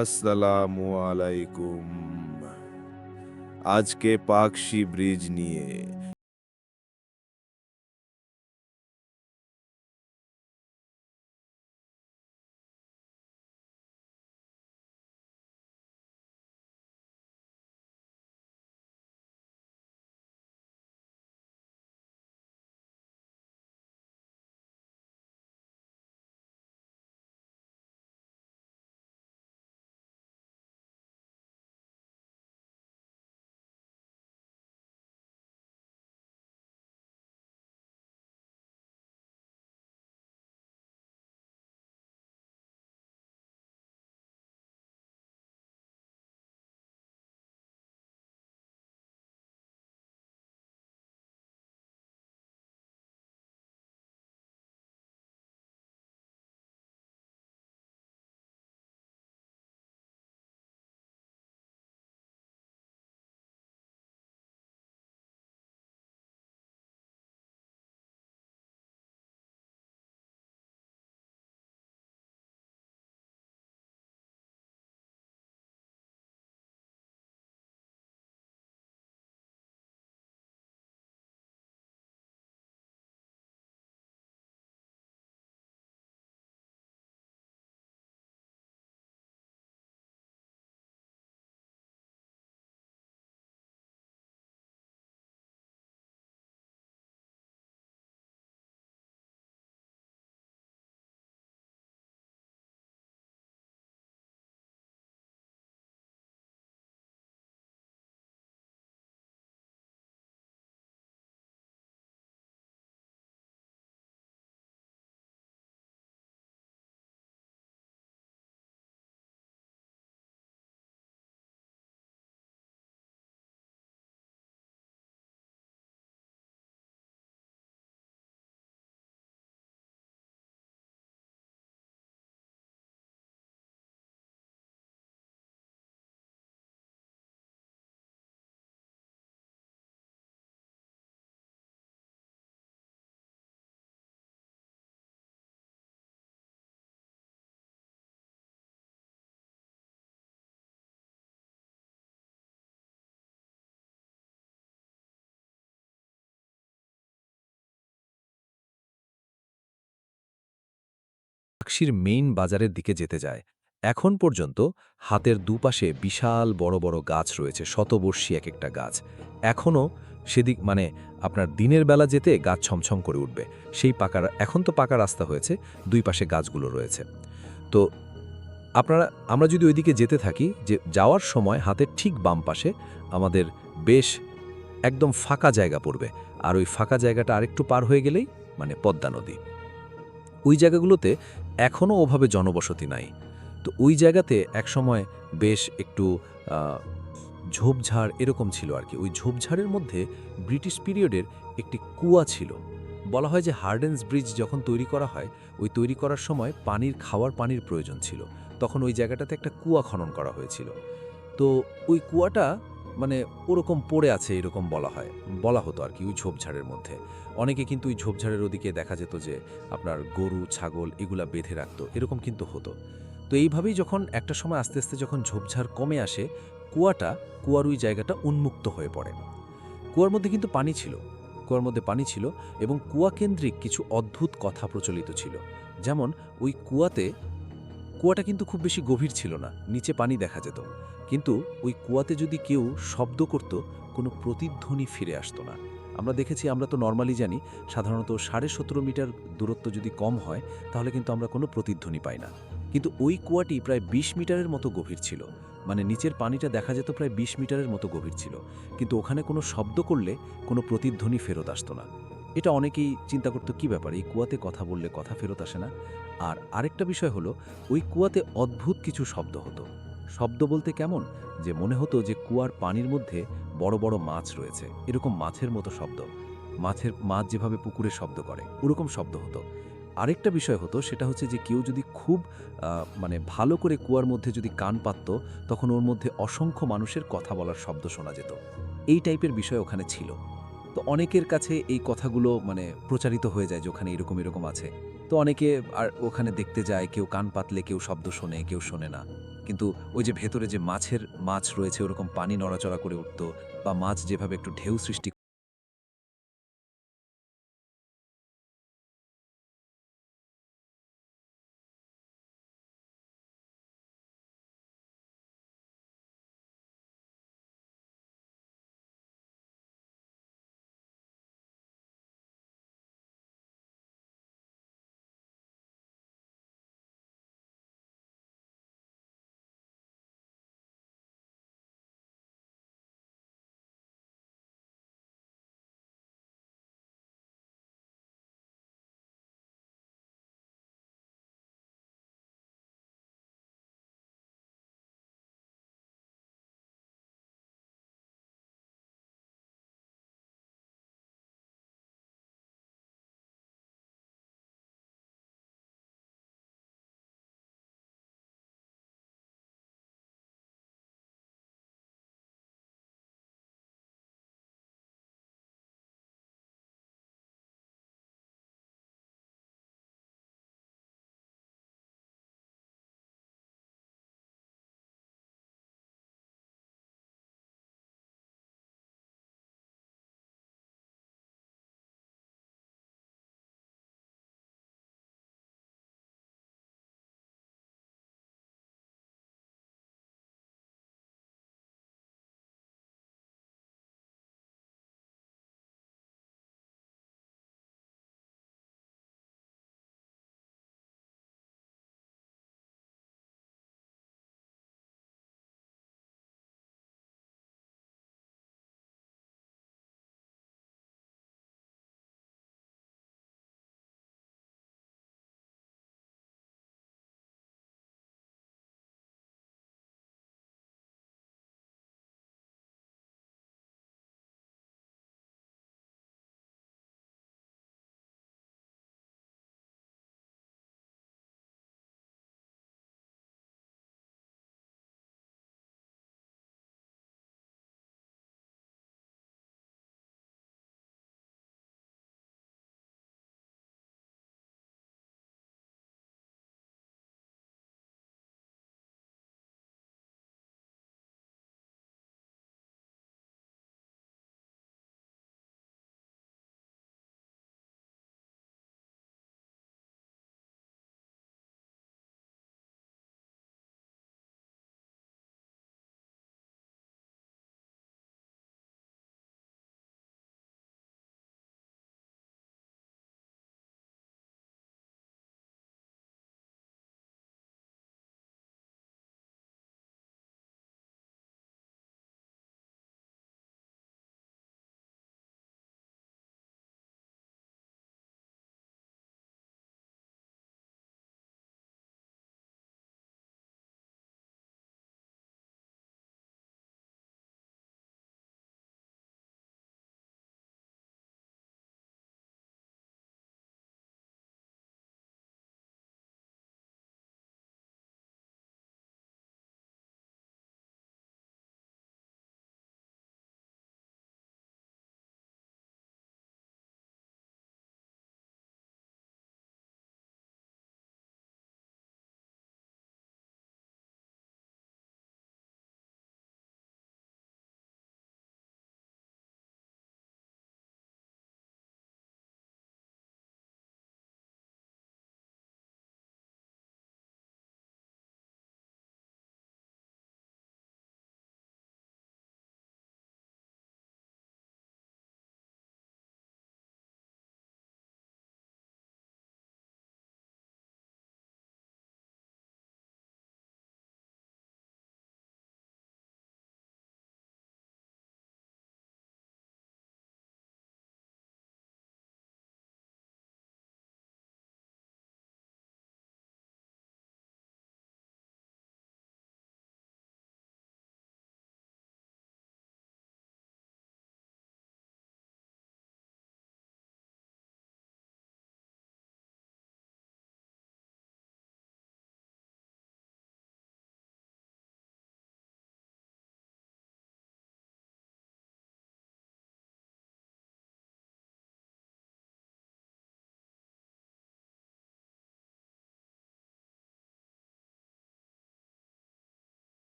আসসালামু আলাইকুম। আজকে পাকশি ব্রিজ নিয়ে আকশির মেইন বাজারের দিকে যেতে যায়। এখন পর্যন্ত হাতের দুপাশে বিশাল বড় বড় গাছ রয়েছে, শতবর্ষী এক একটা গাছ। এখনও সেদিক আপনার দিনের বেলা যেতে গাছ ছমছম করে উঠবে। সেই এখন তো পাকা রাস্তা হয়েছে, দুই পাশে গাছগুলো রয়েছে। তো আমরা যদি ওইদিকে যেতে থাকি, যে যাওয়ার সময় হাতের ঠিক বাম পাশে আমাদের বেশ একদম ফাঁকা জায়গা পড়বে। আর ওই ফাঁকা জায়গাটা আরেকটু পার হয়ে গেলেই পদ্মা নদী। ওই জায়গাগুলোতে এখনও ওভাবে জনবসতি নাই। তো ওই জায়গাতে একসময় বেশ একটু আ ঝোপঝাড় এরকম ছিল আরকি। ওই ঝোপঝাড়ের মধ্যে ব্রিটিশ পিরিয়ডের একটি কুয়া ছিল। বলা হয় যে হার্ডেন্স ব্রিজ যখন তৈরি করা হয়, ওই তৈরি করার সময় খাওয়ার পানির প্রয়োজন ছিল। তখন ওই জায়গাটাতে একটা কুয়া খনন করা হয়েছিল। তো ওই কুয়াটা ওরকম পড়ে আছে এরকম বলা হতো আরকি ওই ঝোপঝাড়ের মধ্যে। অনেকে কিন্তু ওই ঝোপঝাড়ের ওদিকে দেখা যেত যে আপনার গরু, ছাগল এগুলা বেঁধে রাখত। এরকম কিন্তু হতো। তো এইভাবেই যখন একটা সময় আস্তে, আস্তে যখন ঝোপঝাড় কমে আসে, কুয়ার ওই জায়গাটা উন্মুক্ত হয়ে পড়ে। কুয়ার মধ্যে কিন্তু পানি ছিল। কুয়ার মধ্যে পানি ছিল এবং কুয়া কেন্দ্রিক কিছু অদ্ভুত কথা প্রচলিত ছিল। যেমন ওই কুয়াটা কিন্তু খুব বেশি গভীর ছিল না, নিচে পানি দেখা যেত। কিন্তু ওই কুয়াতে যদি কেউ শব্দ করত, কোনো প্রতিধ্বনি ফিরে আসতো না। আমরা তো নরমালি জানি সাধারণত ১৭.৫ মিটার দূরত্ব যদি কম হয়, তাহলে কিন্তু আমরা কোনো প্রতিধ্বনি পাই না। কিন্তু ওই কুয়াটি প্রায় ২০ মিটারের মতো গভীর ছিল। নিচের পানিটা দেখা যেত প্রায় ২০ মিটারের মতো গভীর ছিল। কিন্তু ওখানে কোনো শব্দ করলে কোনো প্রতিধ্বনি ফেরত আসতো না। এটা অনেকেই চিন্তা করত, কি ব্যাপার, এই কুয়াতে কথা বললে কথা ফেরত আসে না? আর আরেকটা বিষয় হলো, ওই কুয়াতে অদ্ভুত কিছু শব্দ হতো। শব্দ বলতে কেমন? যে মনে হতো যে কুয়ার পানির মধ্যে বড় বড় মাছ রয়েছে, এরকম মাছের মতো শব্দ। মাছ যেভাবে পুকুরে শব্দ করে, ওরকম শব্দ হতো। আরেকটা বিষয় হতো, সেটা হচ্ছে যে কেউ যদি খুব ভালো করে কুয়ার মধ্যে যদি কান পাতত, তখন ওর মধ্যে অসংখ্য মানুষের কথা বলার শব্দ শোনা যেত। এই টাইপের বিষয় ওখানে ছিল। তো অনেকের কাছে এই কথাগুলো প্রচারিত হয়ে যায় যে ওখানে এরকম, এরকম আছে। তো অনেকে আর ওখানে দেখতে যায়, কেউ কান পাতলে কেউ শব্দ শোনে, কেউ শোনে না। কিন্তু ওই যে ভেতরে যে মাছ রয়েছে ওরকম পানি নড়াচড়া করে উঠত বা মাছ যেভাবে একটু ঢেউ সৃষ্টি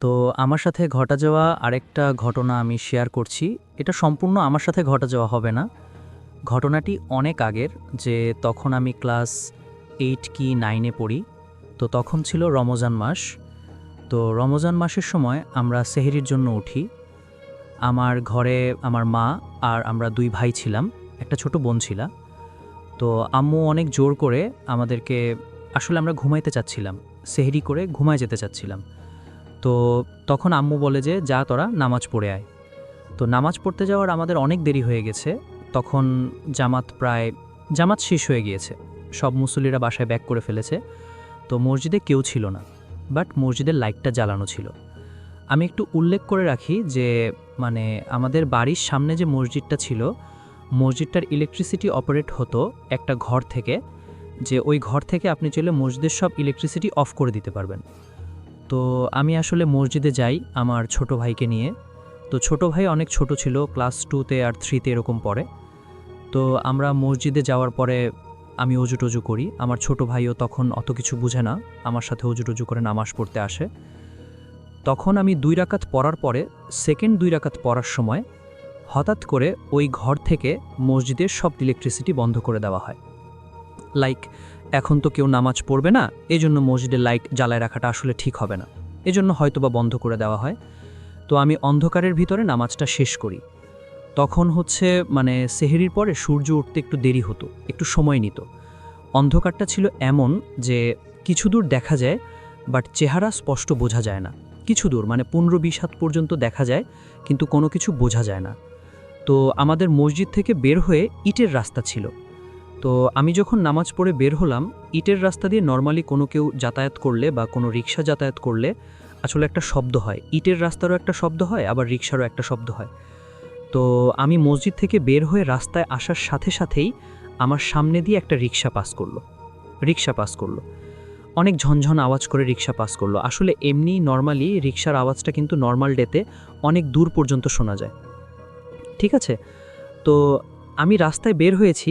তো আমার সাথে ঘটা যাওয়া আরেকটা ঘটনা আমি শেয়ার করছি। এটা সম্পূর্ণ আমার সাথে ঘটা যাওয়া হবে না। ঘটনাটি অনেক আগের, যে তখন আমি ক্লাস 8 কি 9 এ পড়ি। তো তখন ছিল রমজান মাস। তো রমজান মাসের সময় আমরা সেহরির জন্য উঠি। আমার ঘরে আমার মা আর আমরা 2 ভাই ছিলাম, একটা ছোট বোন ছিল। তো আম্মু অনেক জোর করে আমাদেরকে, আসলে আমরা ঘুমাইতে চাচ্ছিলাম, সেহরি করে ঘুমায় যেতে চাচ্ছিলাম। তো তখন আম্মু বলে যে, যা তোরা নামাজ পড়ে আয়। তো নামাজ পড়তে যাওয়ার আমাদের অনেক দেরি হয়ে গেছে। তখন জামাত শেষ হয়ে গিয়েছে। সব মুসল্লিরা বাসায় ব্যাক করে ফেলেছে। তো মসজিদে কেউ ছিল না, বাট মসজিদের লাইটটা জ্বালানো ছিল। আমি একটু উল্লেখ করে রাখি যে মানে আমাদের বাড়ির সামনে যে মসজিদটা ছিল, মসজিদটার ইলেকট্রিসিটি অপারেট হতো একটা ঘর থেকে, যে ওই ঘর থেকে আপনি চাইলে মসজিদের সব ইলেকট্রিসিটি অফ করে দিতে পারবেন। তো আমি আসলে মসজিদে যাই আমার ছোট ভাইকে নিয়ে। তো ছোট ভাই অনেক ছোট ছিল, ক্লাস 2তে আর 3তে এরকম পড়ে। তো আমরা মসজিদে যাওয়ার পরে আমি অজু টজু করি। আমার ছোট ভাইও তখন অত কিছু বুঝে না, আমার সাথে অজু টজু করে নামাজ পড়তে আসে। তখন আমি 2 রাকাত পড়ার পরে সেকেন্ড 2 রাকাত পড়ার সময় হঠাৎ করে ওই ঘর থেকে মসজিদের সব ইলেকট্রিসিটি বন্ধ করে দেওয়া হয়। লাইক, এখন তো কেউ নামাজ পড়বে না, এজন্য মসজিদের লাইট জ্বালায় রাখাটা আসলে ঠিক হবে না, এজন্য হয়তোবা বন্ধ করে দেওয়া হয়। তো আমি অন্ধকারের ভিতরে নামাজটা শেষ করি। তখন হচ্ছে মানে সেহরির পরে সূর্য উঠতে একটু দেরি হতো, একটু সময় নিত। অন্ধকারটা ছিল এমন যে কিছু দূর দেখা যায়, বাট চেহারা স্পষ্ট বোঝা যায় না। কিছু দূর মানে 15-20 হাত পর্যন্ত দেখা যায়, কিন্তু কোনো কিছু বোঝা যায় না। তো আমাদের মসজিদ থেকে বের হয়ে ইটের রাস্তা ছিল। তো আমি যখন নামাজ পড়ে বের হলাম, ইটের রাস্তা দিয়ে নরমালি কোনো কেউ যাতায়াত করলে বা কোনো রিক্সা যাতায়াত করলে আসলে একটা শব্দ হয়। ইটের রাস্তারও একটা শব্দ হয়, আবার রিক্সারও একটা শব্দ হয়। তো আমি মসজিদ থেকে বের হয়ে রাস্তায় আসার সাথে সাথেই আমার সামনে দিয়ে একটা রিক্সা পাস করলো। অনেক ঝনঝন আওয়াজ করে রিক্সা পাস করলো। আসলে এমনি নরমালি রিক্সার আওয়াজটা কিন্তু নরমাল ডেতে অনেক দূর পর্যন্ত শোনা যায়। ঠিক আছে? তো আমি রাস্তায় বের হয়েছি।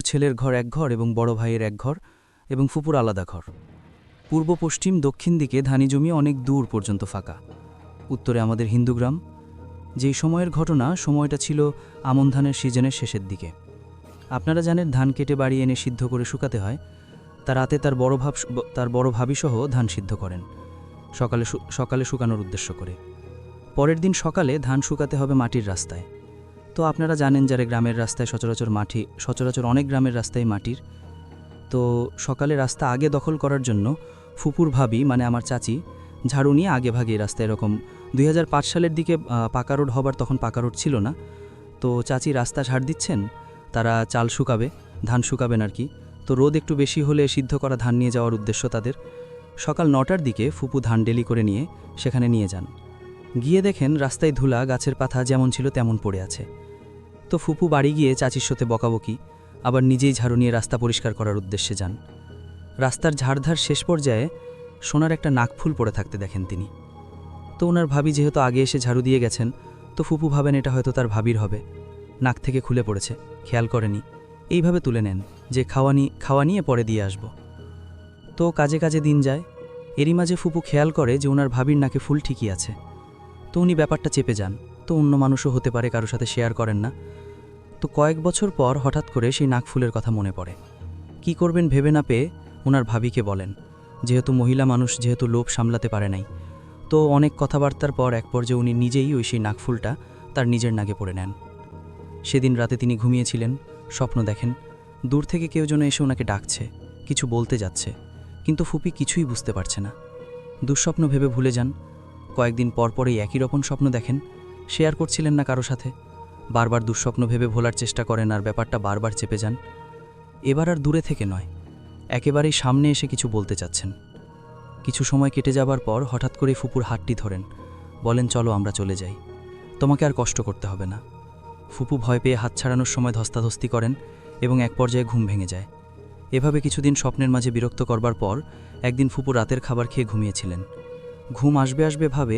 ছেলের ঘর এক ঘর এবং বড় ভাইয়ের এক ঘর এবং ফুপুর আলাদা ঘর। পূর্ব পশ্চিম দক্ষিণ দিকে ধানি জমি অনেক দূর পর্যন্ত ফাঁকা। উত্তরে আমাদের হিন্দু গ্রাম। যেই সময়ের ঘটনা, সময়টা ছিল আমন ধানের সিজনের শেষের দিকে। আপনারা জানেন ধান কেটে বাড়ি এনে সিদ্ধ করে শুকাতে হয়। তার রাতে তার বড় ভাবিসহ ধান সিদ্ধ করেন সকালে শুকানোর উদ্দেশ্য করে। পরের দিন সকালে ধান শুকাতে হবে মাটির রাস্তায়। তো আপনারা জানেন যারা গ্রামের রাস্তায় সচরাচর অনেক গ্রামের রাস্তায় মাটির। তো সকালে রাস্তা আগে দখল করার জন্য ফুপুর ভাবি মানে আমার চাচি ঝাড়ু নিয়ে আগে ভাগে রাস্তায় এরকম 2005 সালের দিকে পাকা রোড হবার, তখন পাকা রোড ছিল না। তো চাচি রাস্তা ঝাড় দিচ্ছেন, তারা চাল শুকাবে, ধান শুকাবেন আর কি। তো রোদ একটু বেশি হলে সিদ্ধ করা ধান নিয়ে যাওয়ার উদ্দেশ্য তাদের। সকাল 9টার দিকে ফুপু ধান ডেলি করে নিয়ে সেখানে নিয়ে যান। গিয়ে দেখেন রাস্তায় ধুলা, গাছের পাতা যেমন ছিল তেমন পড়ে আছে। তো ফুপু বাড়ি গিয়ে চাচির সাথে বকাবকি, আবার নিজেই ঝাড়ু নিয়ে রাস্তা পরিষ্কার করার উদ্দেশ্যে যান। রাস্তার ঝাড়ধার শেষ পর্যায়ে সোনার একটা নাকফুল পড়ে থাকতে দেখেন তিনি। তো ওনার ভাবি যেহেতু আগে এসে ঝাড়ু দিয়ে গেছেন, তো ফুপু ভাবেন এটা হয়তো তার ভাবির হবে। নাক থেকে খুলে পড়েছে, খেয়াল করেনি। এইভাবে তুলে নেন যে খাওয়া নিয়ে পরে দিয়ে আসব। তো কাজে কাজে দিন যায়। এরই মাঝে ফুপু খেয়াল করে যে ওনার ভাবির নাকে ফুল ঠিকই আছে। তো উনি ব্যাপারটা চেপে যান। তো অন্য মানুষও হতে পারে, কারোর সাথে শেয়ার করেন না। তো কয়েক বছর পর হঠাৎ করে সেই নাকফুলের কথা মনে পড়ে। কি করবেন ভেবে না পেয়ে ওনার ভাবিকে বলেন। যেহেতু মহিলা মানুষ, যেহেতু লোভ সামলাতে পারে নাই, তো অনেক কথাবার্তার পর এক পর্যায়ে উনি নিজেই সেই নাকফুলটা তার নিজের নাকে পড়ে নেন। সেদিন রাতে তিনি ঘুমিয়েছিলেন, স্বপ্ন দেখেন দূর থেকে কেউ যেন এসে ওনাকে ডাকছে, কিছু বলতে যাচ্ছে, কিন্তু ফুপি কিছুই বুঝতে পারছে না। দুঃস্বপ্ন ভেবে ভুলে যান। কয়েকদিন পর পরেই একই রকম স্বপ্ন দেখেন, শেয়ার করছিলেন না কারো সাথে। বারবার দুঃস্বপ্ন ভেবে ভোলার চেষ্টা করেন আর ব্যাপারটা বারবার চেপে যান। এবার আর দূরে থেকে নয়, একেবারেই সামনে এসে কিছু বলতে চাচ্ছেন। কিছু সময় কেটে যাবার পর হঠাৎ করে ফুপুর হাতটি ধরেন, বলেন চলো আমরা চলে যাই, তোমাকে আর কষ্ট করতে হবে না। ফুপু ভয় পেয়ে হাত ছাড়ানোর সময় ধস্তাধস্তি করেন এবং এক পর্যায়ে ঘুম ভেঙে যায়। এভাবে কিছুদিন স্বপ্নের মাঝে বিরক্ত করবার পর একদিন ফুপু রাতের খাবার খেয়ে ঘুমিয়েছিলেন। ঘুম আসবে আসবে ভাবে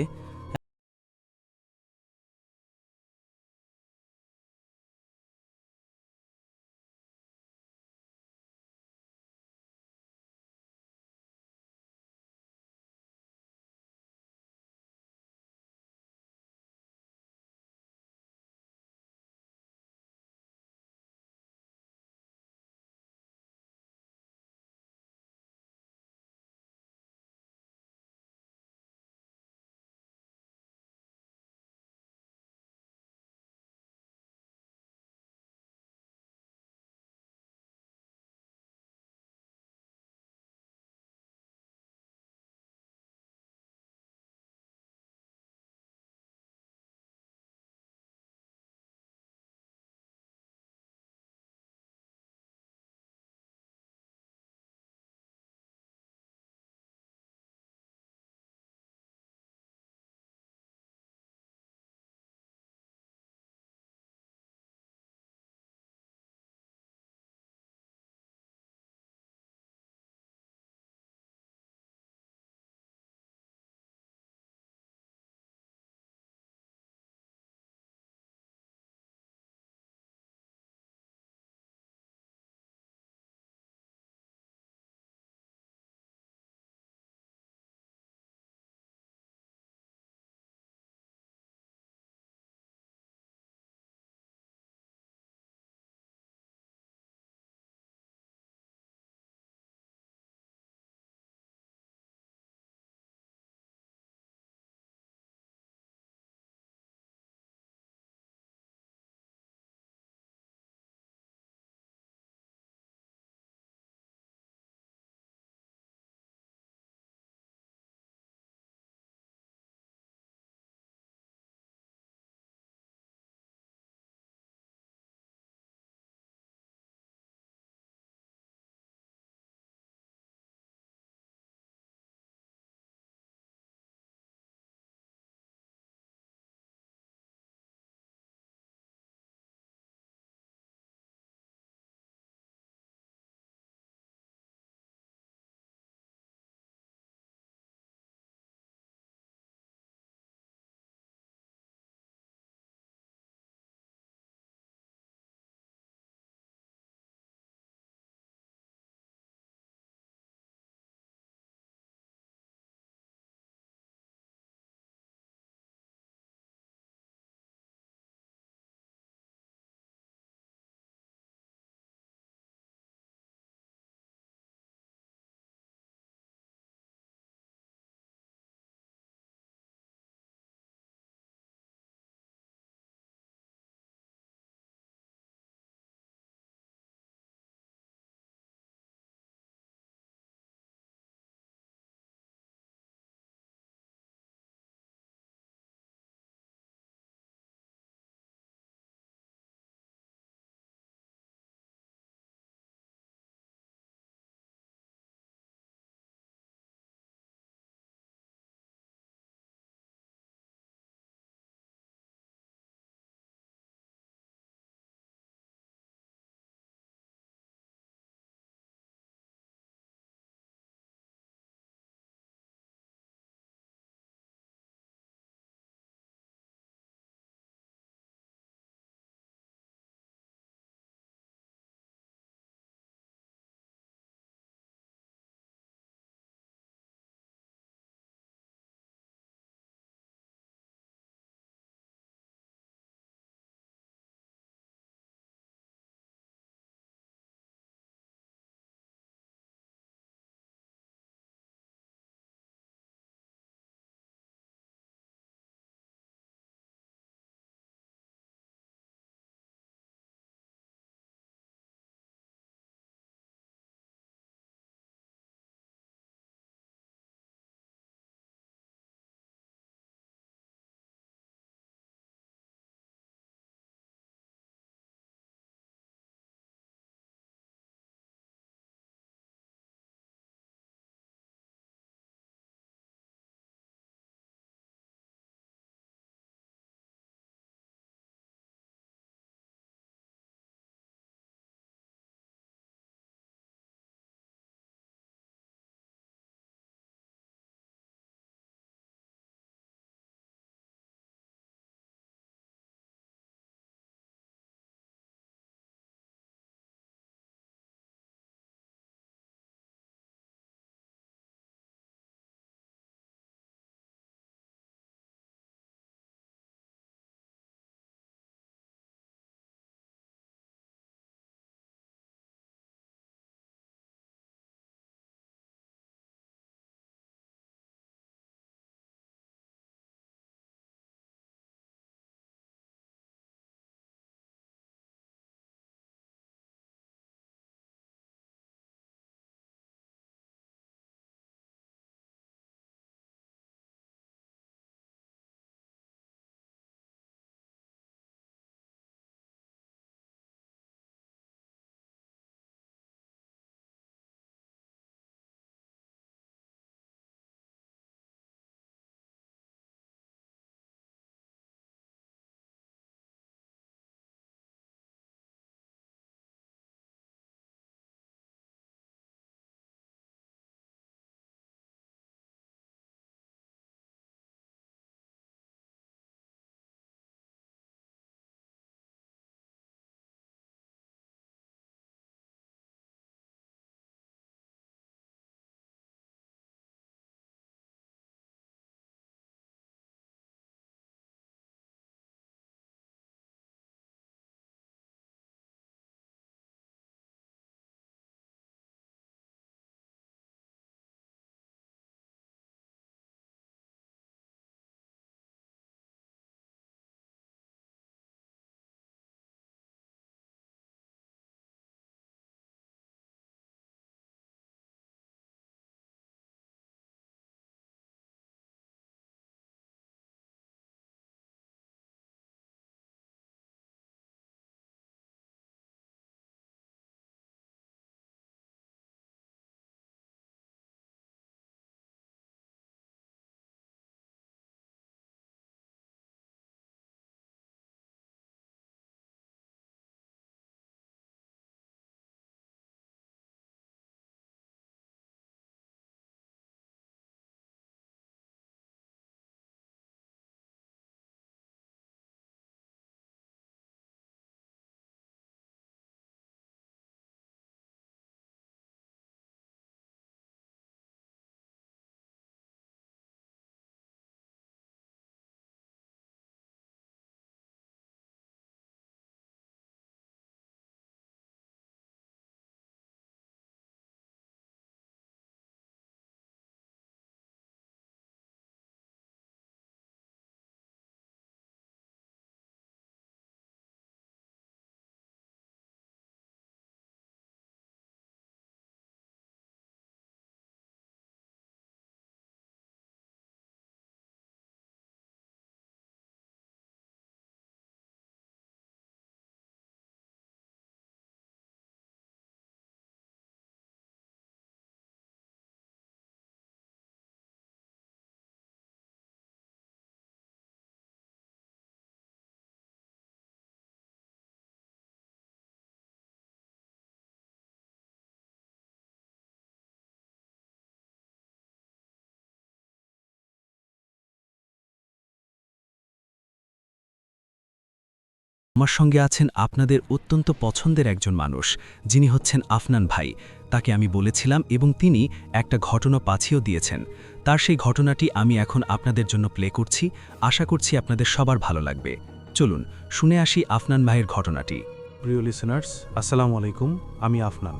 আমার সঙ্গে আছেন আপনাদের অত্যন্ত পছন্দের একজন মানুষ, যিনি হচ্ছেন আফনান ভাই। তাকে আমি বলেছিলাম এবং তিনি একটা ঘটনা পাঠিয়েও দিয়েছেন। তার সেই ঘটনাটি আমি এখন আপনাদের জন্য প্লে করছি। আশা করছি আপনাদের সবার ভালো লাগবে। চলুন শুনে আসি আফনান ভাইয়ের ঘটনাটি। প্রিয় লিসেনার্স, আসসালামু আলাইকুম। আমি আফনান।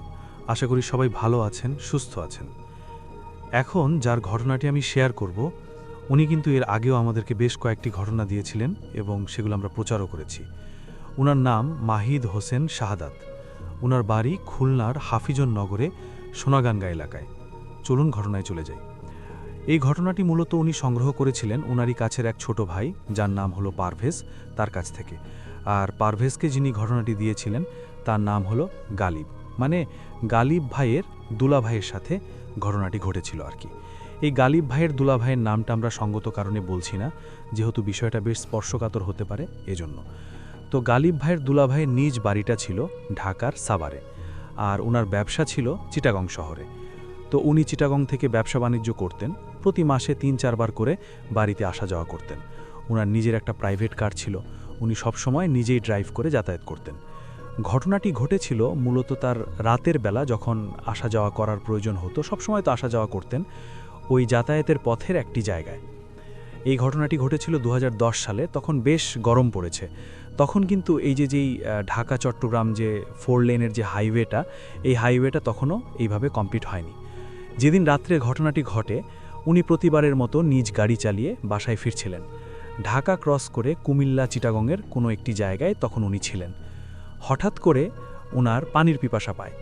আশা করি সবাই ভালো আছেন, সুস্থ আছেন। এখন যার ঘটনাটি আমি শেয়ার করব, উনি কিন্তু এর আগেও আমাদেরকে বেশ কয়েকটি ঘটনা দিয়েছিলেন এবং সেগুলো আমরা প্রচারও করেছি। ওনার নাম মাহিদ হোসেন শাহাদাত। ওনার বাড়ি খুলনার হাফিজন নগরে সোনাগানগা এলাকায়। চলুন ঘটনায় চলে যাই। এই ঘটনাটি মূলত উনি সংগ্রহ করেছিলেন ওনারই কাছের এক ছোট ভাই, যার নাম হলো পারভেজ, তার কাছ থেকে। আর পারভেজকে যিনি ঘটনাটি দিয়েছিলেন তার নাম হলো গালিব, মানে গালিব ভাইয়ের দুলা ভাইয়ের সাথে ঘটনাটি ঘটেছিল আর কি। এই গালিব ভাইয়ের দুলা ভাইয়ের নামটা আমরা সঙ্গত কারণে বলছি না, যেহেতু বিষয়টা বেশ স্পর্শকাতর হতে পারে এজন্য। তো গালিব ভাইয়ের দুলা ভাইয়ের নিজ বাড়িটা ছিল ঢাকার সাভারে, আর ওনার ব্যবসা ছিল চিটাগং শহরে। তো উনি চিটাগং থেকে ব্যবসা বাণিজ্য করতেন, প্রতি মাসে ৩-৪ বার করে বাড়িতে আসা যাওয়া করতেন। ওনার নিজের একটা প্রাইভেট কার ছিল, উনি সবসময় নিজেই ড্রাইভ করে যাতায়াত করতেন। ঘটনাটি ঘটেছিল মূলত তার রাতের বেলা, যখন আসা যাওয়া করার প্রয়োজন হতো, সবসময় তো আসা যাওয়া করতেন ওই যাতায়াতের পথের একটি জায়গায়। এই ঘটনাটি ঘটেছিল ২০১০ সালে, তখন বেশ গরম পড়েছে। তখন কিন্তু এই যেই ঢাকা চট্টগ্রাম যে 4 লেনের যে হাইওয়েটা, এই হাইওয়েটা তখনও এইভাবে কমপ্লিট হয়নি। যেদিন রাত্রে ঘটনাটি ঘটে, উনি প্রতিবারের মতো নিজ গাড়ি চালিয়ে বাসায় ফিরছিলেন। ঢাকা ক্রস করে কুমিল্লা চিটাগংয়ের কোনো একটি জায়গায় তখন উনি ছিলেন। হঠাৎ করে ওনার পানির পিপাসা পায়।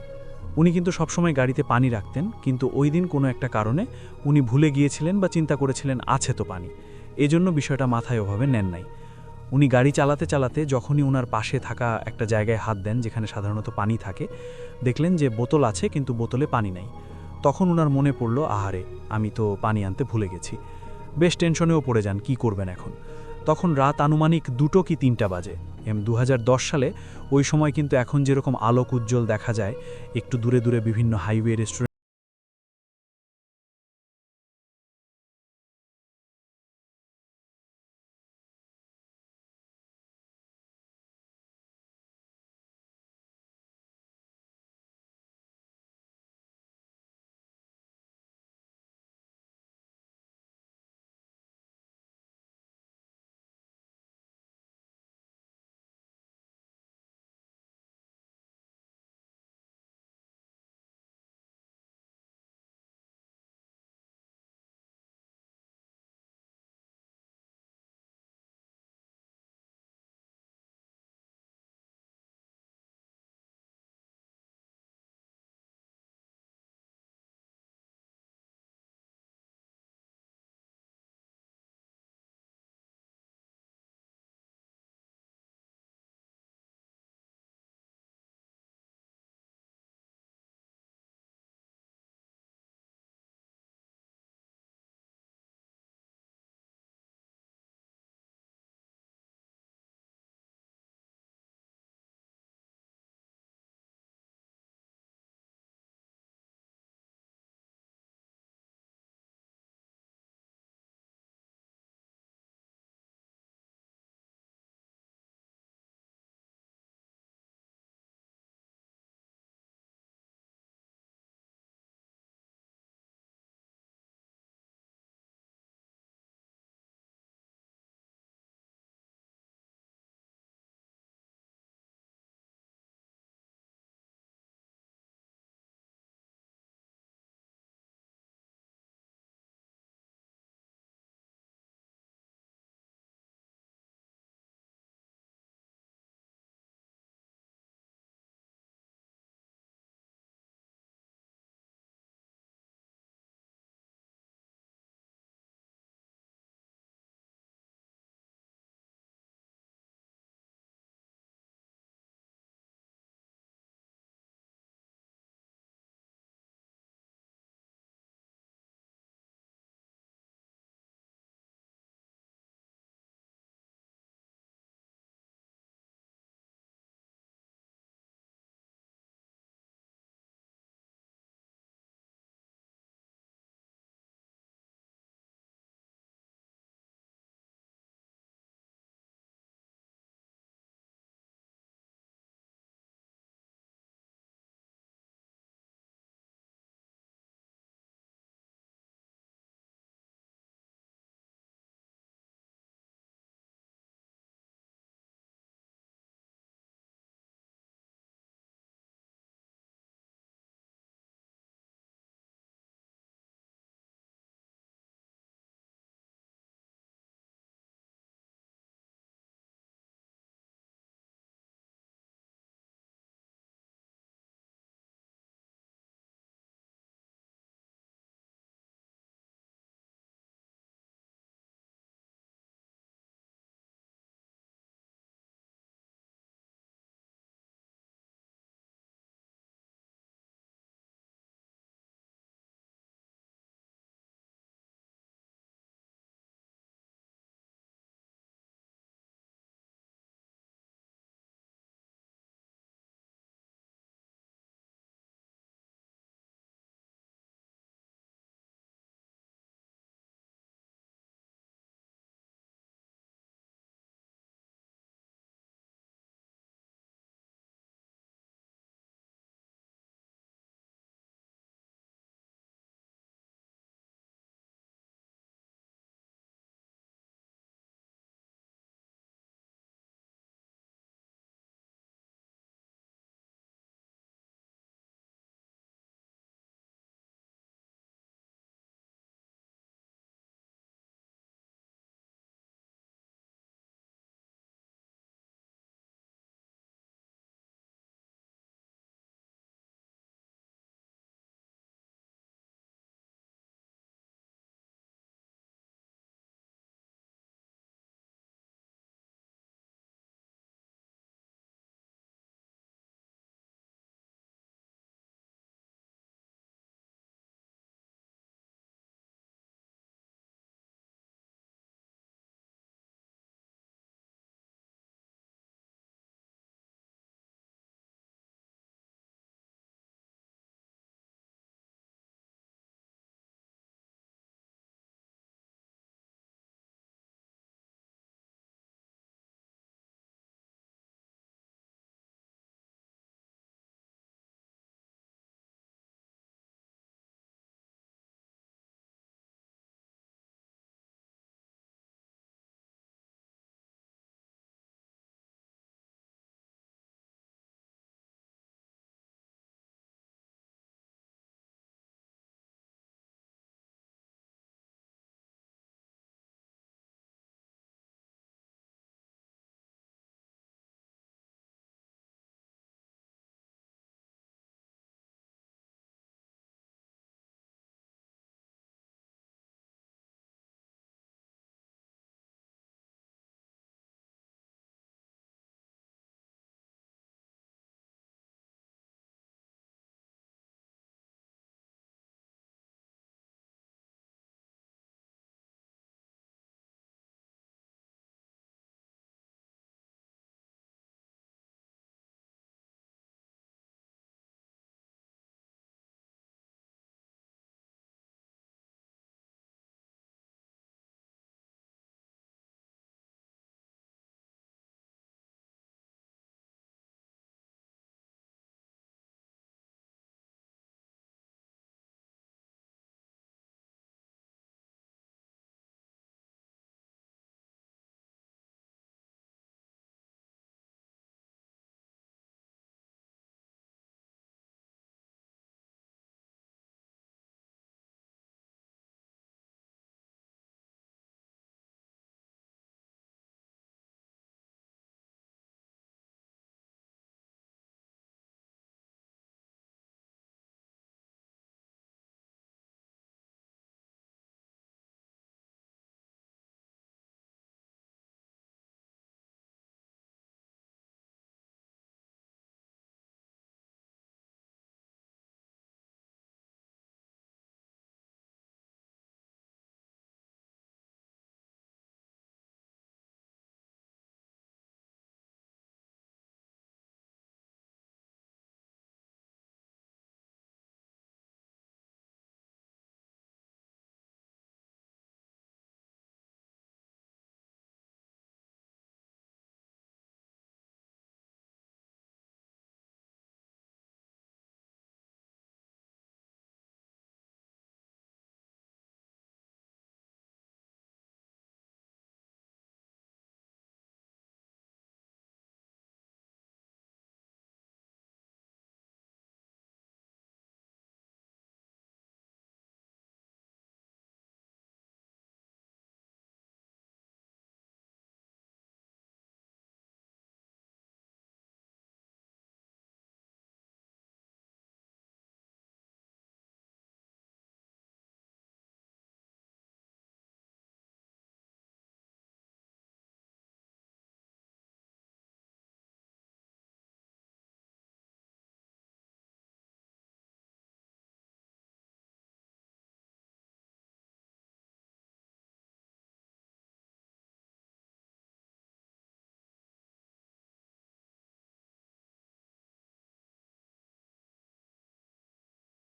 উনি কিন্তু সবসময় গাড়িতে পানি রাখতেন, কিন্তু ওই দিন কোনো একটা কারণে উনি ভুলে গিয়েছিলেন বা চিন্তা করেছিলেন আছে তো পানি, এজন্য বিষয়টা মাথায় ওভাবে নেন নাই। উনি গাড়ি চালাতে চালাতে যখনই ওনার পাশে থাকা একটা জায়গায় হাত দেন যেখানে সাধারণত পানি থাকে, দেখলেন যে বোতল আছে কিন্তু বোতলে পানি নাই। তখন ওনার মনে পড়ল, আহারে, আমি তো পানি আনতে ভুলে গেছি। বেশ টেনশনেও পড়ে যান, কি করবেন এখন। তখন রাত আনুমানিক 2টো কি 3টা বাজে। ২০১০ সালে ওই সময় কিন্তু এখন যেরকম আলোক উজ্জ্বল দেখা যায়, একটু দূরে দূরে বিভিন্ন হাইওয়ে রেস্টুরেন্ট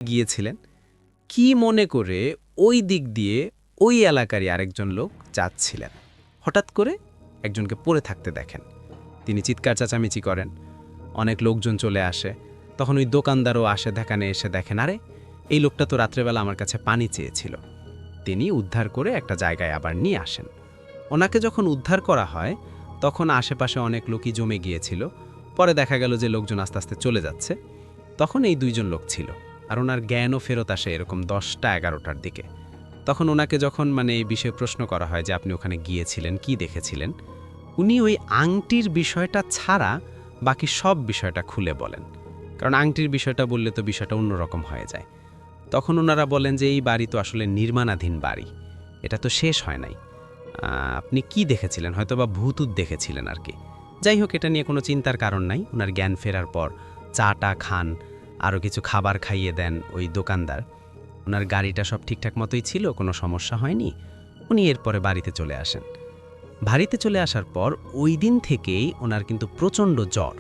গিয়েছিলেন কি মনে করে ওই দিক দিয়ে ওই এলাকারই আরেকজন লোক যাচ্ছিলেন। হঠাৎ করে একজনকে পড়ে থাকতে দেখেন। তিনি চিৎকার চেঁচামেচি করেন, অনেক লোকজন চলে আসে। তখন ওই দোকানদারও আসে, দেখানে এসে দেখেন আরে এই লোকটা তো রাত্রেবেলা আমার কাছে পানি চেয়েছিল। তিনি উদ্ধার করে একটা জায়গায় আবার নিয়ে আসেন। ওনাকে যখন উদ্ধার করা হয় তখন আশেপাশে অনেক লোকই জমে গিয়েছিল। পরে দেখা গেল যে লোকজন আস্তে আস্তে চলে যাচ্ছে। তখন এই দুইজন লোক ছিল, আর ওনার জ্ঞানও ফেরত আসে এরকম 10টা-11টার দিকে। তখন ওনাকে যখন এই বিষয়ে প্রশ্ন করা হয় যে আপনি ওখানে গিয়েছিলেন, কি দেখেছিলেন, উনি ওই আংটির বিষয়টা ছাড়া বাকি সব বিষয়টা খুলে বলেন। কারণ আংটির বিষয়টা বললে তো বিষয়টা অন্যরকম হয়ে যায়। তখন ওনারা বলেন যে এই বাড়ি তো আসলে নির্মাণাধীন বাড়ি, এটা তো শেষ হয় নাই। আপনি কি দেখেছিলেন, হয়তো বা ভূতুত দেখেছিলেন আর কি। যাই হোক, এটা নিয়ে কোনো চিন্তার কারণ নাই। ওনার জ্ঞান ফেরার পর চাটা খান, আরও কিছু খাবার খাইয়ে দেন ওই দোকানদার। ওনার গাড়িটা সব ঠিকঠাক মতোই ছিল, কোনো সমস্যা হয়নি। উনি এরপরে বাড়িতে চলে আসেন। বাড়িতে চলে আসার পর ওই দিন থেকেই ওনার কিন্তু প্রচণ্ড জ্বর।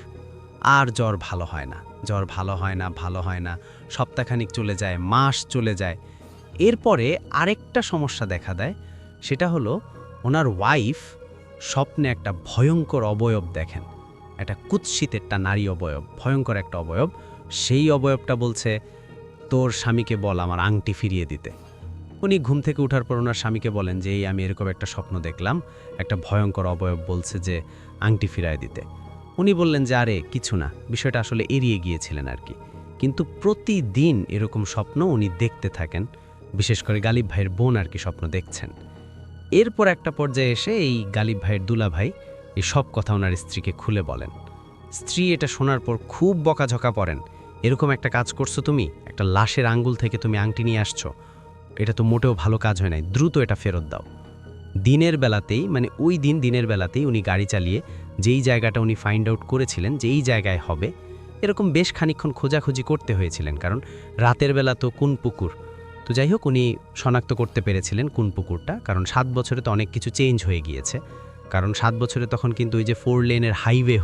আর জ্বর ভালো হয় না, জ্বর ভালো হয় না, ভালো হয় না। সপ্তাহখানিক চলে যায়, মাস চলে যায়। এরপরে আরেকটা সমস্যা দেখা দেয়, সেটা হলো ওনার ওয়াইফ স্বপ্নে একটা ভয়ঙ্কর অবয়ব দেখেন। একটা কুৎসিত একটা নারী অবয়ব, ভয়ঙ্কর একটা অবয়ব। সেই অবয়বটা বলছে, তোর স্বামীকে বল আমার আংটি ফিরিয়ে দিতে। উনি ঘুম থেকে ওঠার পর ওনার স্বামীকে বলেন যে এই আমি এরকম একটা স্বপ্ন দেখলাম, একটা ভয়ঙ্কর অবয়ব বলছে যে আংটি ফিরিয়ে দিতে। উনি বললেন যে আরে কিছু না, বিষয়টা আসলে এড়িয়ে গিয়েছিলেন আর কি। কিন্তু প্রতিদিন এরকম স্বপ্ন উনি দেখতে থাকেন, বিশেষ করে গালিব ভাইয়ের বোন আর কি স্বপ্ন দেখছেন। এরপর একটা পর্যায়ে এসে এই গালিব ভাইয়ের দুলা ভাই এই সব কথা ওনার স্ত্রীকে খুলে বলেন। স্ত্রী এটা শোনার পর খুব বকাঝকা পড়েন, এরকম একটা কাজ করছো তুমি, একটা লাশের আঙ্গুল থেকে তুমি আংটি নিয়ে আসছো, এটা তো মোটেও ভালো কাজ হয় নাই, দ্রুত এটা ফেরত দাও। দিনের বেলাতেই ওই দিনের বেলাতেই উনি গাড়ি চালিয়ে যেই জায়গাটা উনি ফাইন্ড আউট করেছিলেন যে এই জায়গায় হবে, এরকম বেশ খানিকক্ষণ খোঁজাখুঁজি করতে হয়েছিলেন, কারণ রাতের বেলা তো কোন পুকুর। তো যাই হোক, উনি শনাক্ত করতে পেরেছিলেন কোন পুকুরটা, কারণ 7 বছরে তো অনেক কিছু চেঞ্জ হয়ে গিয়েছে। কারণ 7 বছরে তখন কিন্তু ওই যে 4 লেনের হাইওয়ে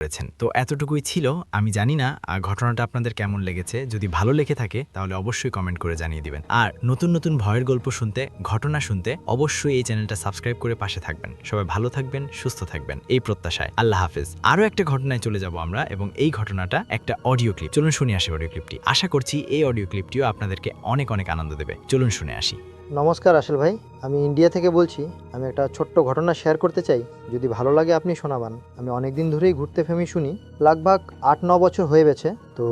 করেছেন। তো এতটুকুই ছিল। আমি জানি না ঘটনাটা আপনাদের কেমন লেগেছে। যদি ভালো লেগে থাকে তাহলে অবশ্যই কমেন্ট করে জানিয়ে দিবেন। আর নতুন নতুন ভয়ের গল্প শুনতে, ঘটনা শুনতে অবশ্যই এই চ্যানেলটা সাবস্ক্রাইব করে পাশে থাকবেন। সবাই ভালো থাকবেন, সুস্থ থাকবেন এই প্রত্যাশায়। আল্লাহ হাফেজ। আরও একটা ঘটনায় চলে যাব আমরা, এবং এই ঘটনাটা একটা অডিও ক্লিপ। চলুন শুনে আসি অডিও ক্লিপটি। আশা করছি এই অডিও ক্লিপটিও আপনাদেরকে অনেক অনেক আনন্দ দেবে। চলুন শুনে আসি। নমস্কার আসল ভাই, আমি ইন্ডিয়া থেকে বলছি। আমি একটা ছোট্ট ঘটনা শেয়ার করতে চাই, যদি ভালো লাগে আপনি শোনাবান। আমি অনেক দিন ধরেই ঘুরতে ফেমি শুনি, লগভগ 8-9 বছর হয়ে গেছে। তো